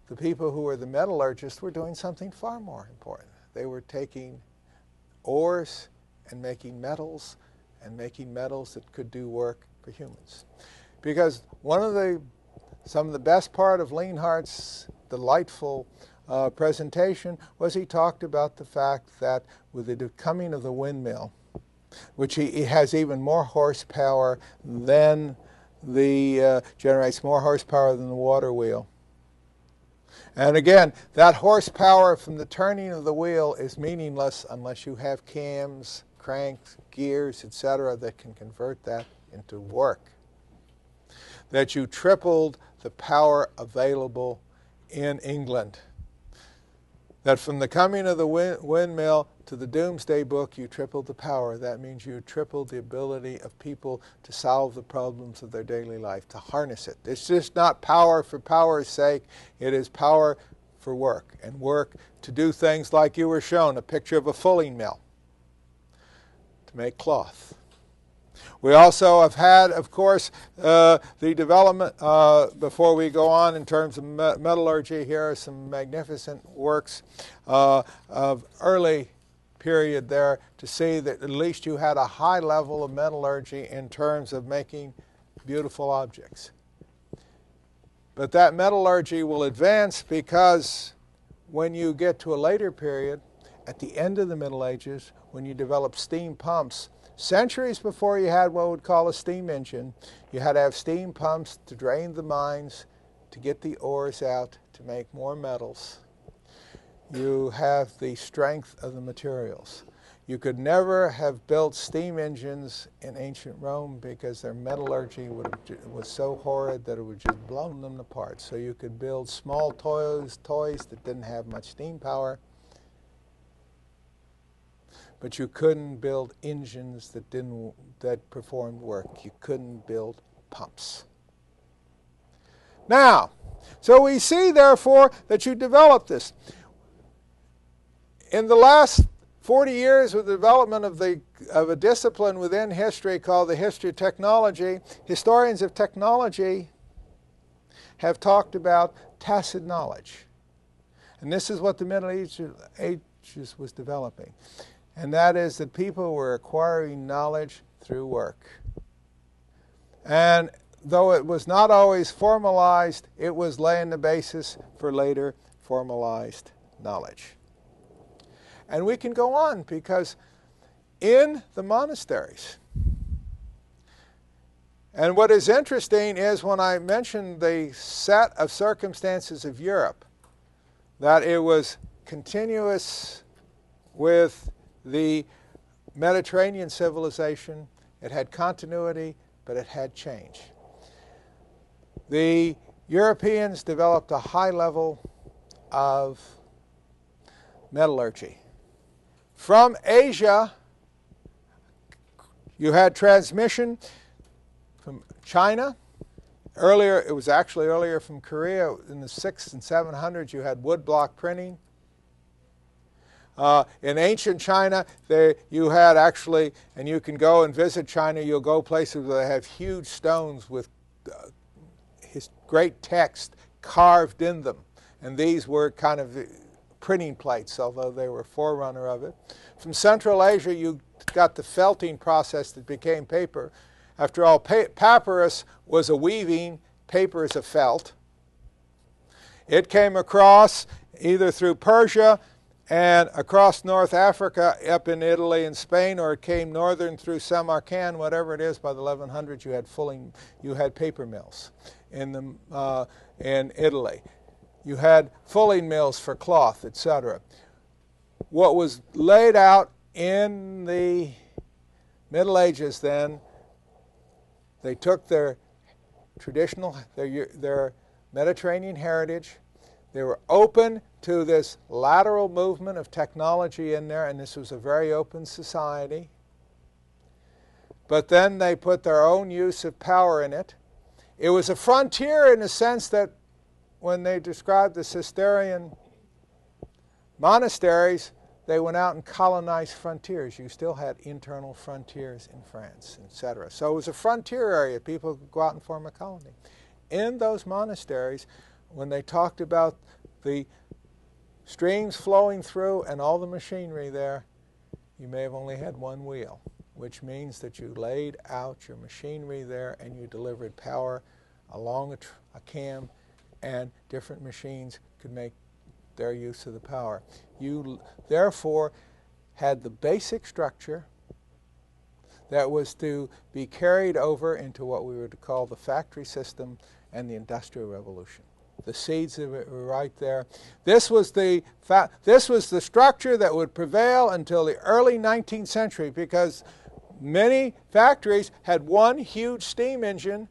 the people who were the metallurgists were doing something far more important. They were taking ores and making metals that could do work for humans. Because some of the best part of Leonhardt's delightful presentation was he talked about the fact that with the coming of the windmill, which he has even more horsepower than generates more horsepower than the water wheel. And again, that horsepower from the turning of the wheel is meaningless unless you have cams, cranks, gears, etc. that can convert that into work. That you tripled the power available in England. That from the coming of the windmill to the Doomsday Book, you tripled the power. That means you tripled the ability of people to solve the problems of their daily life, to harness it. It's just not power for power's sake. It is power for work, and work to do things like you were shown, a picture of a fulling mill, to make cloth. We also have had, of course, the development, before we go on in terms of metallurgy, here are some magnificent works of early period there to see that at least you had a high level of metallurgy in terms of making beautiful objects. But that metallurgy will advance because when you get to a later period, at the end of the Middle Ages, when you develop steam pumps, centuries before you had what we would call a steam engine, you had to have steam pumps to drain the mines, to get the ores out, to make more metals. You have the strength of the materials. You could never have built steam engines in ancient Rome because their metallurgy was so horrid that it would just blown them apart. So you could build small toys that didn't have much steam power, but you couldn't build engines that performed work. You couldn't build pumps. Now, so we see, therefore, that you developed this. In the last 40 years with the development of a discipline within history called the history of technology, historians of technology have talked about tacit knowledge. And this is what the Middle Ages was developing. And that is that people were acquiring knowledge through work. And though it was not always formalized, it was laying the basis for later formalized knowledge. And we can go on because in the monasteries, and what is interesting is when I mentioned the set of circumstances of Europe, that it was continuous with the Mediterranean civilization. It had continuity, but it had change. The Europeans developed a high level of metallurgy. From Asia, you had transmission from China. Earlier, it was actually earlier from Korea. In the 600s and 700s, you had woodblock printing. In ancient China, you had actually, and you can go and visit China, you'll go places where they have huge stones with great text carved in them. And these were kind of printing plates, although they were forerunner of it. From Central Asia, you got the felting process that became paper. After all, papyrus was a weaving, paper is a felt. It came across either through Persia and across North Africa, up in Italy and Spain, or it came northern through Samarkand, whatever it is. By the 1100s, you had paper mills in Italy. You had fulling mills for cloth, etc. What was laid out in the Middle Ages then, they took their traditional, their Mediterranean heritage. They were open to this lateral movement of technology in there, and this was a very open society. But then they put their own use of power in it. It was a frontier in the sense that when they described the Cistercian monasteries, they went out and colonized frontiers. You still had internal frontiers in France, etc. So it was a frontier area. People could go out and form a colony. In those monasteries, when they talked about the streams flowing through and all the machinery there, you may have only had one wheel, which means that you laid out your machinery there and you delivered power along a cam, and different machines could make their use of the power. You therefore had the basic structure that was to be carried over into what we would call the factory system and the Industrial Revolution. The seeds of it were right there. This was the structure that would prevail until the early 19th century, because many factories had one huge steam engine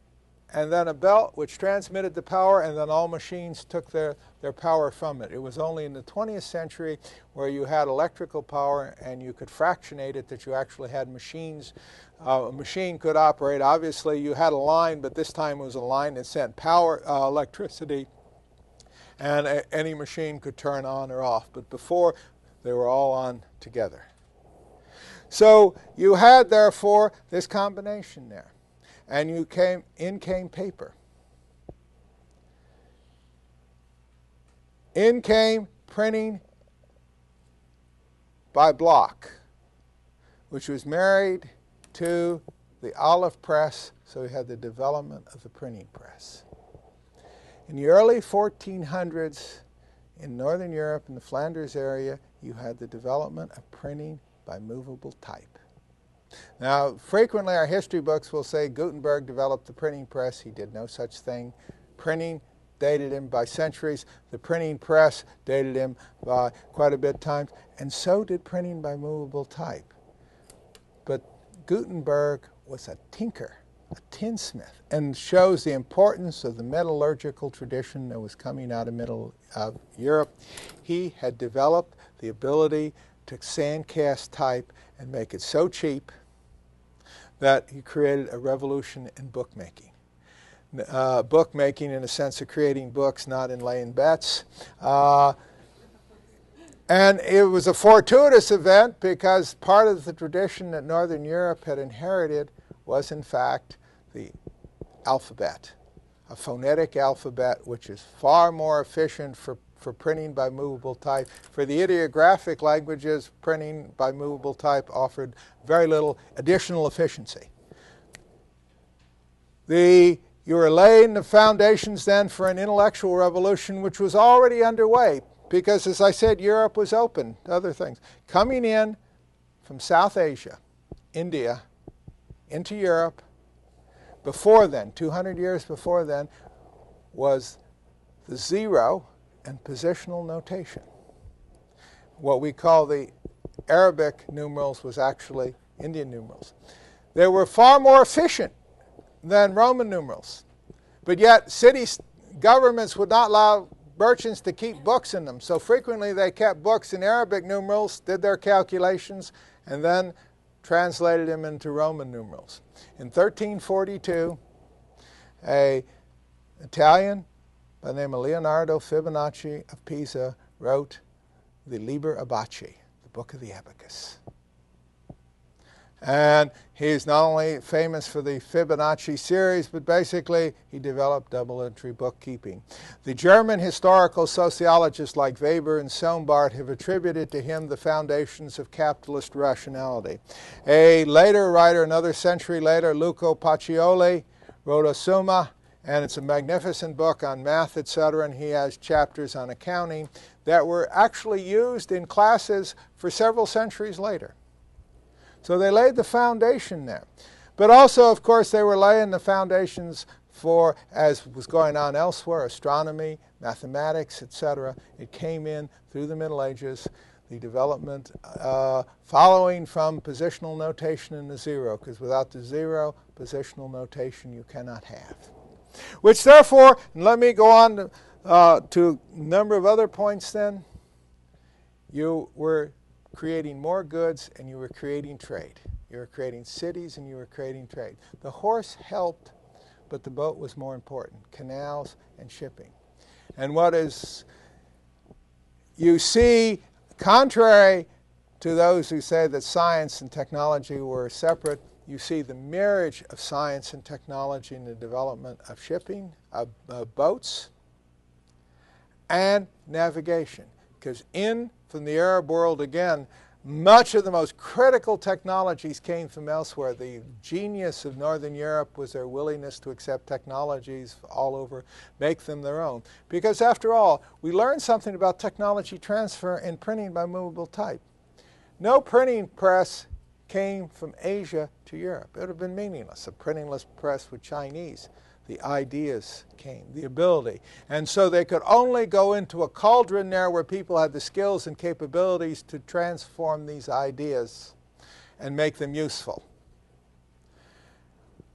and then a belt which transmitted the power, and then all machines took their power from it. It was only in the 20th century where you had electrical power and you could fractionate it that you actually had machines. A machine could operate. Obviously, you had a line, but this time it was a line that sent power, electricity, and any machine could turn on or off. But before, they were all on together. So you had, therefore, this combination there. And in came paper. In came printing by Bloch, which was married to the olive press, so we had the development of the printing press. In the early 1400s, in Northern Europe, in the Flanders area, you had the development of printing by movable type. Now, frequently our history books will say Gutenberg developed the printing press. He did no such thing. Printing dated him by centuries. The printing press dated him by quite a bit of time. And so did printing by movable type. But Gutenberg was a tinker, a tinsmith, and shows the importance of the metallurgical tradition that was coming out of Europe. He had developed the ability to sandcast type and make it so cheap that he created a revolution in bookmaking. Bookmaking in the sense of creating books, not in laying bets. And it was a fortuitous event because part of the tradition that Northern Europe had inherited was, in fact, the alphabet, a phonetic alphabet, which is far more efficient for printing by movable type. For the ideographic languages, printing by movable type offered very little additional efficiency. You were laying the foundations then for an intellectual revolution which was already underway because, as I said, Europe was open to other things. Coming in from South Asia, India, into Europe, before then, 200 years before then, was the zero and positional notation. What we call the Arabic numerals was actually Indian numerals. They were far more efficient than Roman numerals. But yet, city governments would not allow merchants to keep books in them. So frequently they kept books in Arabic numerals, did their calculations, and then translated them into Roman numerals. In 1342, an Italian by the name of Leonardo Fibonacci of Pisa wrote the Liber Abaci, the Book of the Abacus. And he's not only famous for the Fibonacci series, but basically he developed double-entry bookkeeping. The German historical sociologists like Weber and Sombart have attributed to him the foundations of capitalist rationality. A later writer, another century later, Luca Pacioli, wrote a Summa, and it's a magnificent book on math, etc., and he has chapters on accounting that were actually used in classes for several centuries later. So they laid the foundation there. But also, of course, they were laying the foundations for, as was going on elsewhere, astronomy, mathematics, etc. It came in through the Middle Ages, the development following from positional notation in the zero, because without the zero, positional notation you cannot have. Which therefore, and let me go on to a number of other points then, you were creating more goods and you were creating trade. You were creating cities and you were creating trade. The horse helped, but the boat was more important. Canals and shipping. And what is, you see, contrary to those who say that science and technology were separate, you see the marriage of science and technology in the development of shipping, of boats, and navigation. Because from the Arab world, again, much of the most critical technologies came from elsewhere. The genius of Northern Europe was their willingness to accept technologies all over, make them their own. Because after all, we learned something about technology transfer in printing by movable type. No printing press came from Asia to Europe. It would have been meaningless. A printingless press with Chinese. The ideas came, the ability. And so they could only go into a cauldron there where people had the skills and capabilities to transform these ideas and make them useful.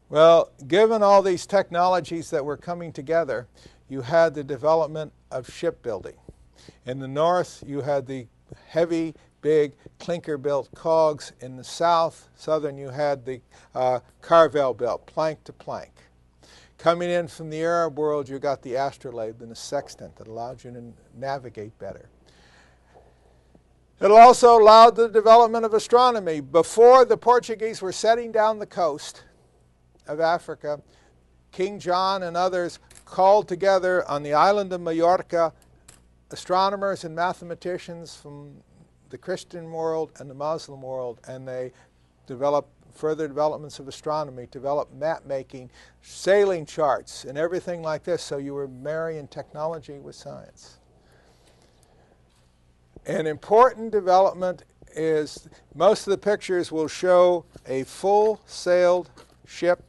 Well, given all these technologies that were coming together, you had the development of shipbuilding. In the north, you had the heavy, big, clinker-built cogs. In the southern, you had the carvel-built, plank to plank. Coming in from the Arab world, you got the astrolabe and the sextant that allowed you to navigate better. It also allowed the development of astronomy. Before the Portuguese were setting down the coast of Africa, King John and others called together on the island of Majorca astronomers and mathematicians from the Christian world and the Muslim world, and they developed further developments of astronomy, developed map making, sailing charts, and everything like this, so you were marrying technology with science. An important development is most of the pictures will show a full-sailed ship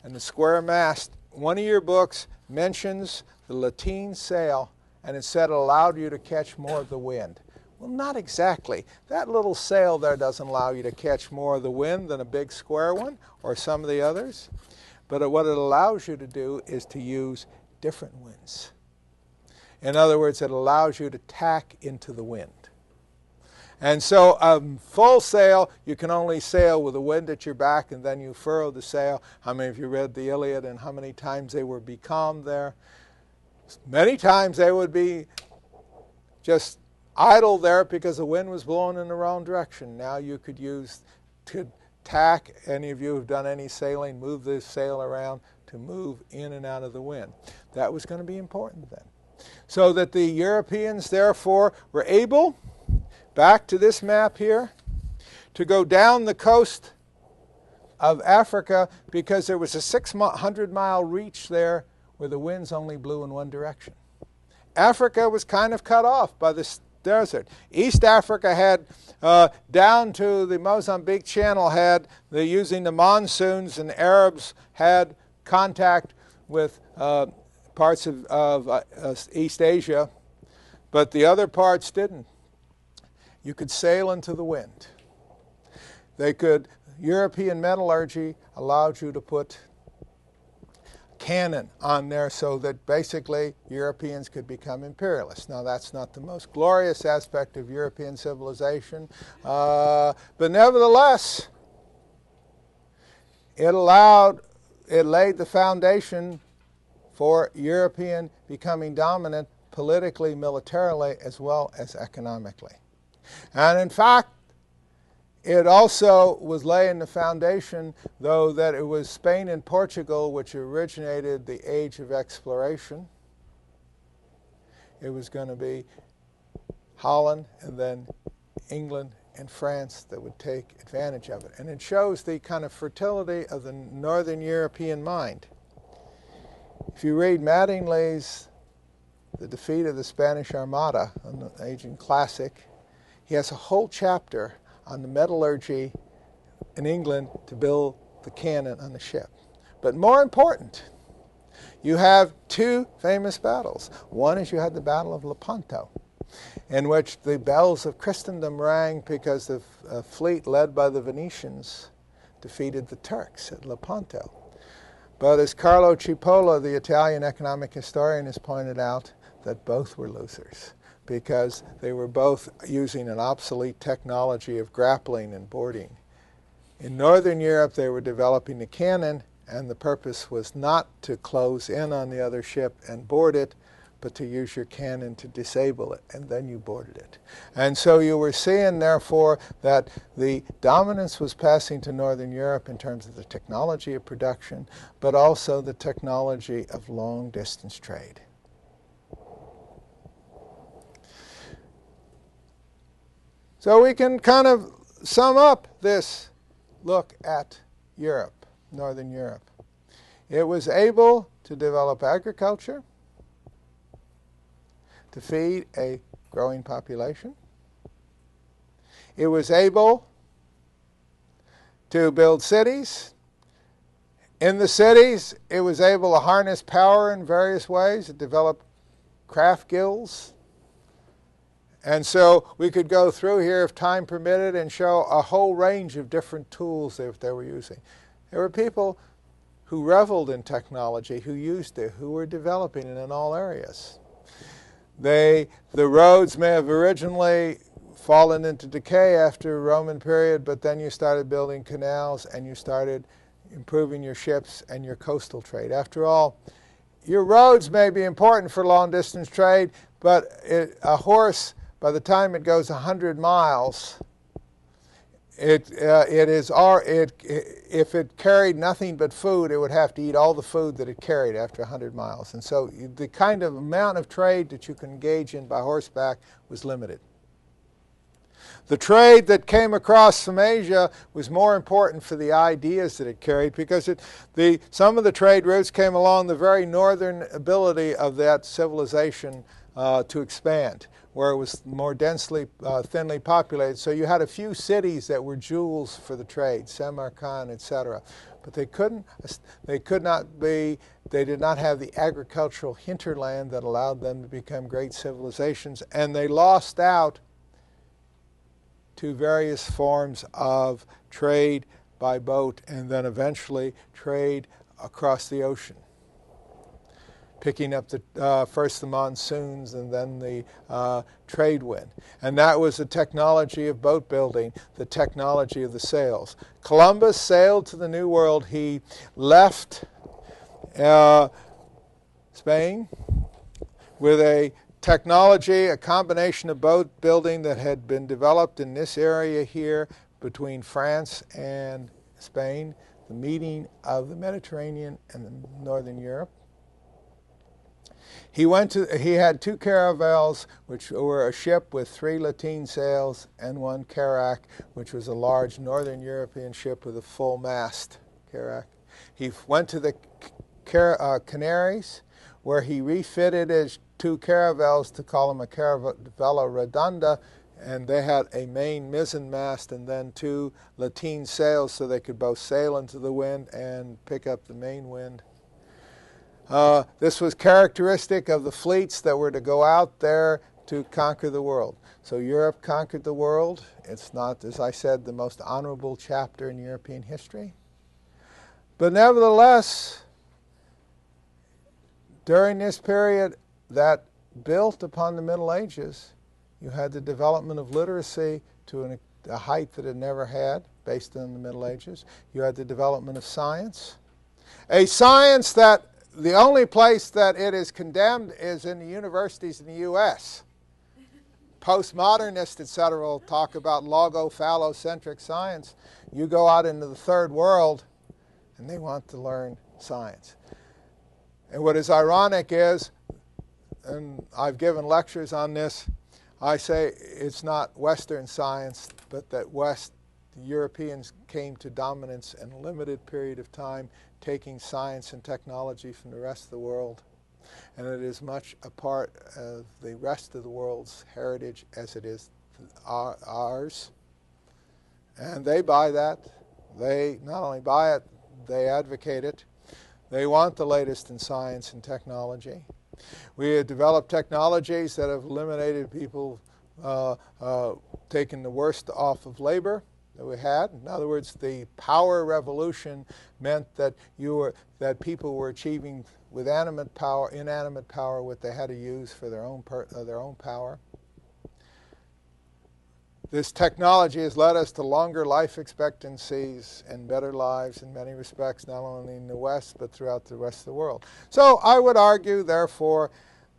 and the square mast. One of your books mentions the lateen sail, and it said it allowed you to catch more of the wind. Well, not exactly. That little sail there doesn't allow you to catch more of the wind than a big square one or some of the others. But what it allows you to do is to use different winds. In other words, it allows you to tack into the wind. And so full sail, you can only sail with the wind at your back, and then you furrow the sail. How many of you read the Iliad and how many times they would be calmed there? Many times they would be just idle there because the wind was blowing in the wrong direction. Now you could use to tack. Any of you who have done any sailing, move the sail around to move in and out of the wind. That was going to be important then. So that the Europeans, therefore, were able, back to this map here, to go down the coast of Africa because there was a 600-mile reach there where the winds only blew in one direction. Africa was kind of cut off by this desert. East Africa had, down to the Mozambique Channel, had, they're using the monsoons, and Arabs had contact with parts of East Asia, but the other parts didn't. You could sail into the wind. They could, European metallurgy allowed you to put cannon on there so that basically Europeans could become imperialists. Now that's not the most glorious aspect of European civilization, but nevertheless, it laid the foundation for European becoming dominant politically, militarily, as well as economically. And in fact, it also was laying the foundation, though, that it was Spain and Portugal which originated the age of exploration. It was going to be Holland and then England and France that would take advantage of it. And it shows the kind of fertility of the Northern European mind. If you read Mattingly's The Defeat of the Spanish Armada, an ancient classic, he has a whole chapter on the metallurgy in England to build the cannon on the ship. But more important, you have two famous battles. One is you had the Battle of Lepanto, in which the bells of Christendom rang because the fleet led by the Venetians defeated the Turks at Lepanto. But as Carlo Cipolla, the Italian economic historian, has pointed out, that both were losers, because they were both using an obsolete technology of grappling and boarding. In Northern Europe, they were developing the cannon, and the purpose was not to close in on the other ship and board it, but to use your cannon to disable it, and then you boarded it. And so you were seeing, therefore, that the dominance was passing to Northern Europe in terms of the technology of production, but also the technology of long-distance trade. So we can kind of sum up this look at Europe, Northern Europe. It was able to develop agriculture, to feed a growing population. It was able to build cities. In the cities, it was able to harness power in various ways. It developed craft guilds. And so we could go through here, if time permitted, and show a whole range of different tools that they were using. There were people who reveled in technology, who used it, who were developing it in all areas. The roads may have originally fallen into decay after the Roman period, but then you started building canals and you started improving your ships and your coastal trade. After all, your roads may be important for long-distance trade, but a horse, by the time it goes 100 miles, if it carried nothing but food, it would have to eat all the food that it carried after 100 miles. And so the kind of amount of trade that you can engage in by horseback was limited. The trade that came across from Asia was more important for the ideas that it carried, because some of the trade routes came along the very northern ability of that civilization to expand, where it was more densely, thinly populated. So you had a few cities that were jewels for the trade, Samarkand, etc. But they did not have the agricultural hinterland that allowed them to become great civilizations, and they lost out to various forms of trade by boat and then eventually trade across the ocean, picking up first the monsoons and then the trade wind. And that was the technology of boat building, the technology of the sails. Columbus sailed to the New World. He left Spain with a technology, a combination of boat building that had been developed in this area here between France and Spain, the meeting of the Mediterranean and northern Europe. He had 2 caravels, which were a ship with 3 lateen sails, and 1 carrack, which was a large northern European ship with a full mast carrack. He went to the Canaries, where he refitted his 2 caravels to call them a caravela redonda, and they had a main mizzen mast and then 2 lateen sails so they could both sail into the wind and pick up the main wind. This was characteristic of the fleets that were to go out there to conquer the world. So Europe conquered the world. It's not, as I said, the most honorable chapter in European history. But nevertheless, during this period that built upon the Middle Ages, you had the development of literacy to a height that it never had, based on the Middle Ages. You had the development of science. A science that the only place that it is condemned is in the universities in the U.S. Postmodernists, etc., will talk about logo-phallocentric science. You go out into the third world, and they want to learn science. And what is ironic is, and I've given lectures on this, I say it's not Western science, but that the Europeans came to dominance in a limited period of time, taking science and technology from the rest of the world. And it is much a part of the rest of the world's heritage as it is ours. And they buy that. They not only buy it, they advocate it. They want the latest in science and technology. We have developed technologies that have eliminated people, taken the worst off of labor that we had. In other words, the power revolution meant that people were achieving with inanimate power what they had to use for their own power. This technology has led us to longer life expectancies and better lives in many respects, not only in the West, but throughout the rest of the world. So I would argue, therefore,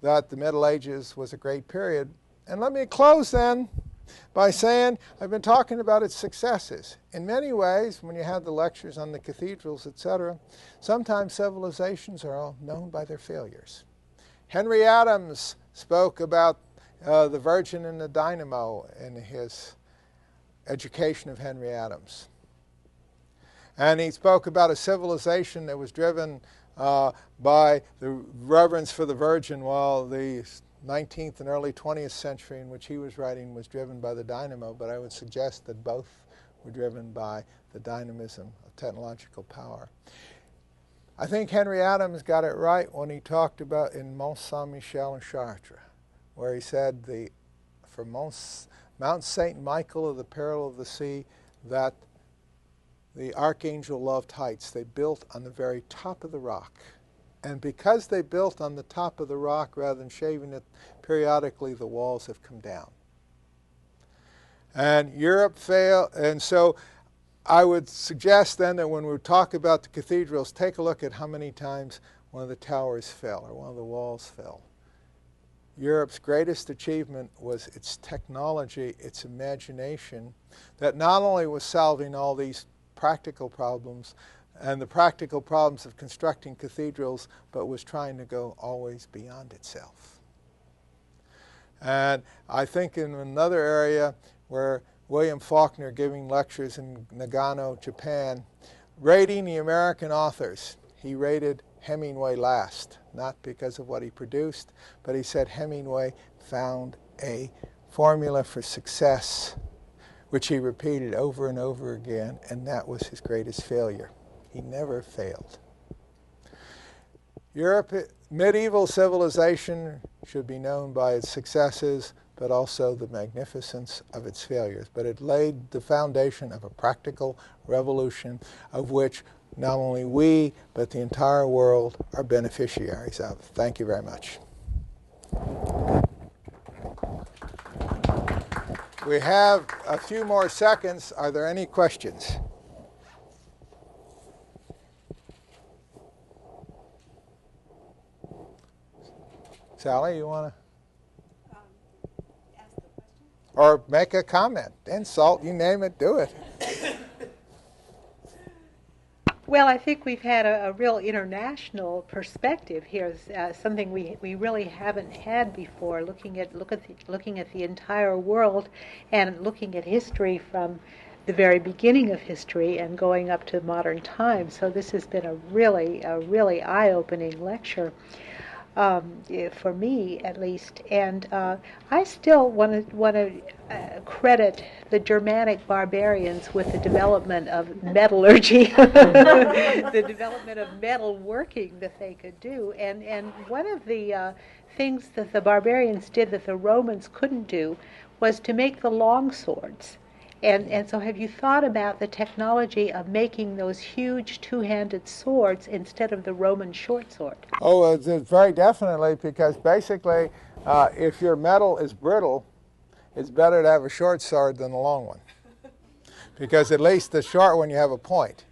that the Middle Ages was a great period. And let me close then by saying I've been talking about its successes. In many ways, when you have the lectures on the cathedrals, etc., sometimes civilizations are all known by their failures. Henry Adams spoke about the Virgin and the Dynamo in his education of Henry Adams. And he spoke about a civilization that was driven by the reverence for the Virgin, while the 19th and early 20th century in which he was writing was driven by the dynamo. But I would suggest that both were driven by the dynamism of technological power. I think Henry Adams got it right when he talked about in Mont Saint-Michel in Chartres, where he said for Mount St. Michael of the peril of the sea, that the Archangel Loved Heights. They built on the very top of the rock. And because they built on the top of the rock rather than shaving it periodically, the walls have come down. And Europe failed, and so I would suggest then that when we talk about the cathedrals, take a look at how many times one of the towers fell or one of the walls fell. Europe's greatest achievement was its technology, its imagination, that not only was solving all these practical problems and the practical problems of constructing cathedrals, but was trying to go always beyond itself. And I think in another area where William Faulkner giving lectures in Nagano, Japan, rating the American authors, he rated Hemingway last, not because of what he produced, but he said Hemingway found a formula for success, which he repeated over and over again, and that was his greatest failure. He never failed. Medieval civilization should be known by its successes, but also the magnificence of its failures. But it laid the foundation of a practical revolution of which not only we, but the entire world are beneficiaries of. Thank you very much. We have a few more seconds. Are there any questions? Sally, you want to? Ask the question? Or make a comment, insult, you name it, do it. Well, I think we've had a real international perspective here, something we really haven't had before, looking at the entire world and looking at history from the very beginning of history and going up to modern times. So this has been a really eye-opening lecture. For me, at least, and I still want to credit the Germanic barbarians with the development of metallurgy, the development of metal working that they could do, and one of the things that the barbarians did that the Romans couldn't do was to make the long swords. And so have you thought about the technology of making those huge two-handed swords instead of the Roman short sword? Oh, it's very definitely, because basically if your metal is brittle, it's better to have a short sword than a long one. Because at least the short one you have a point.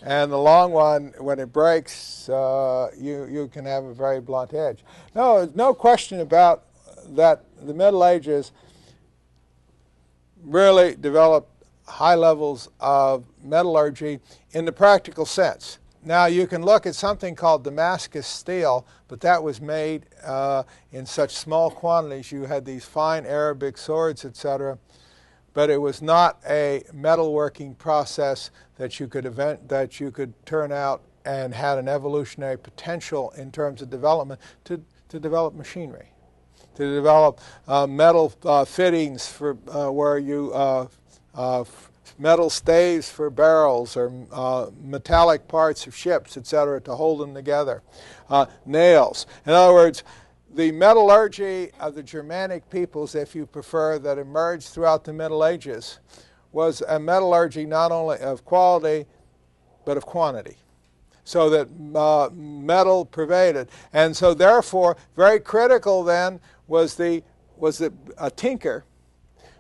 And the long one, when it breaks, you can have a very blunt edge. No, there's no question about that. The Middle Ages really developed high levels of metallurgy in the practical sense. Now you can look at something called Damascus Steel, but that was made in such small quantities. You had these fine Arabic swords, etc., but it was not a metalworking process that you could turn out and had an evolutionary potential in terms of development to develop machinery, to develop metal fittings for where you metal staves for barrels or metallic parts of ships, etc., to hold them together. Nails. In other words, the metallurgy of the Germanic peoples, if you prefer, that emerged throughout the Middle Ages was a metallurgy not only of quality but of quantity, so that metal pervaded. And so therefore, very critical then was a tinker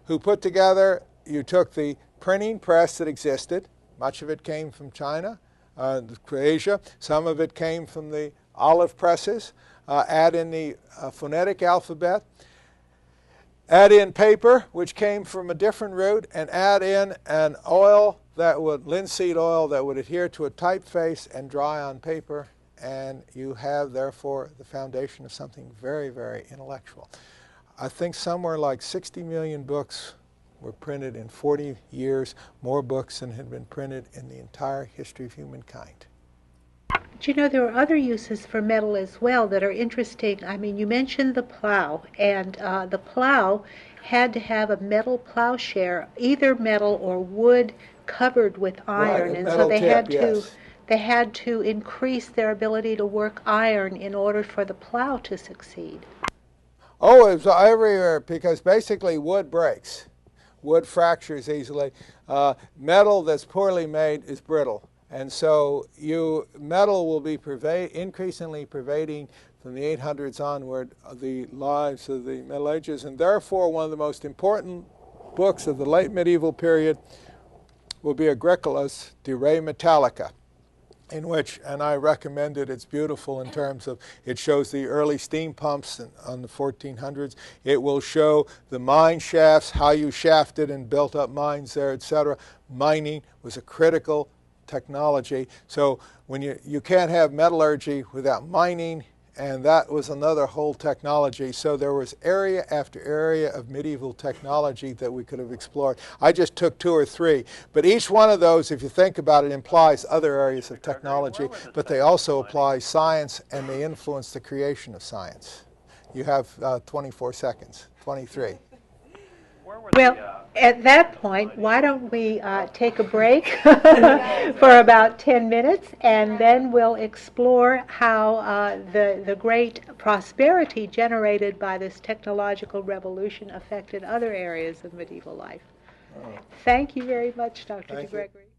who put together, you took the printing press that existed, much of it came from China, Asia, some of it came from the olive presses, add in the phonetic alphabet, add in paper, which came from a different root, and add in an oil linseed oil that would adhere to a typeface and dry on paper, and you have, therefore, the foundation of something very, very intellectual. I think somewhere like 60 million books were printed in 40 years, more books than had been printed in the entire history of humankind. But you know, there are other uses for metal as well that are interesting. I mean, you mentioned the plow, and the plow had to have a metal plowshare, either metal or wood covered with iron, Right, and so they tip, had to yes. they had to increase their ability to work iron in order for the plow to succeed. Oh, it was everywhere, because basically wood breaks. Wood fractures easily. Metal that's poorly made is brittle. And so metal will be increasingly pervading from the 800s onward the lives of the Middle Ages. And therefore, one of the most important books of the late medieval period will be Agricola's De Re Metallica, in which, and I recommend it, it's beautiful in terms of, it shows the early steam pumps on the 1400s. It will show the mine shafts, how you shafted and built up mines there, etc. Mining was a critical technology. So when you can't have metallurgy without mining, and that was another whole technology. So there was area after area of medieval technology that we could have explored. I just took 2 or 3, but each one of those, if you think about it, implies other areas of technology, but they also apply science and they influence the creation of science. You have 24 seconds, 23. Well, at that point, why don't we take a break for about 10 minutes, and then we'll explore how the great prosperity generated by this technological revolution affected other areas of medieval life. Thank you very much, Dr. DeGregory.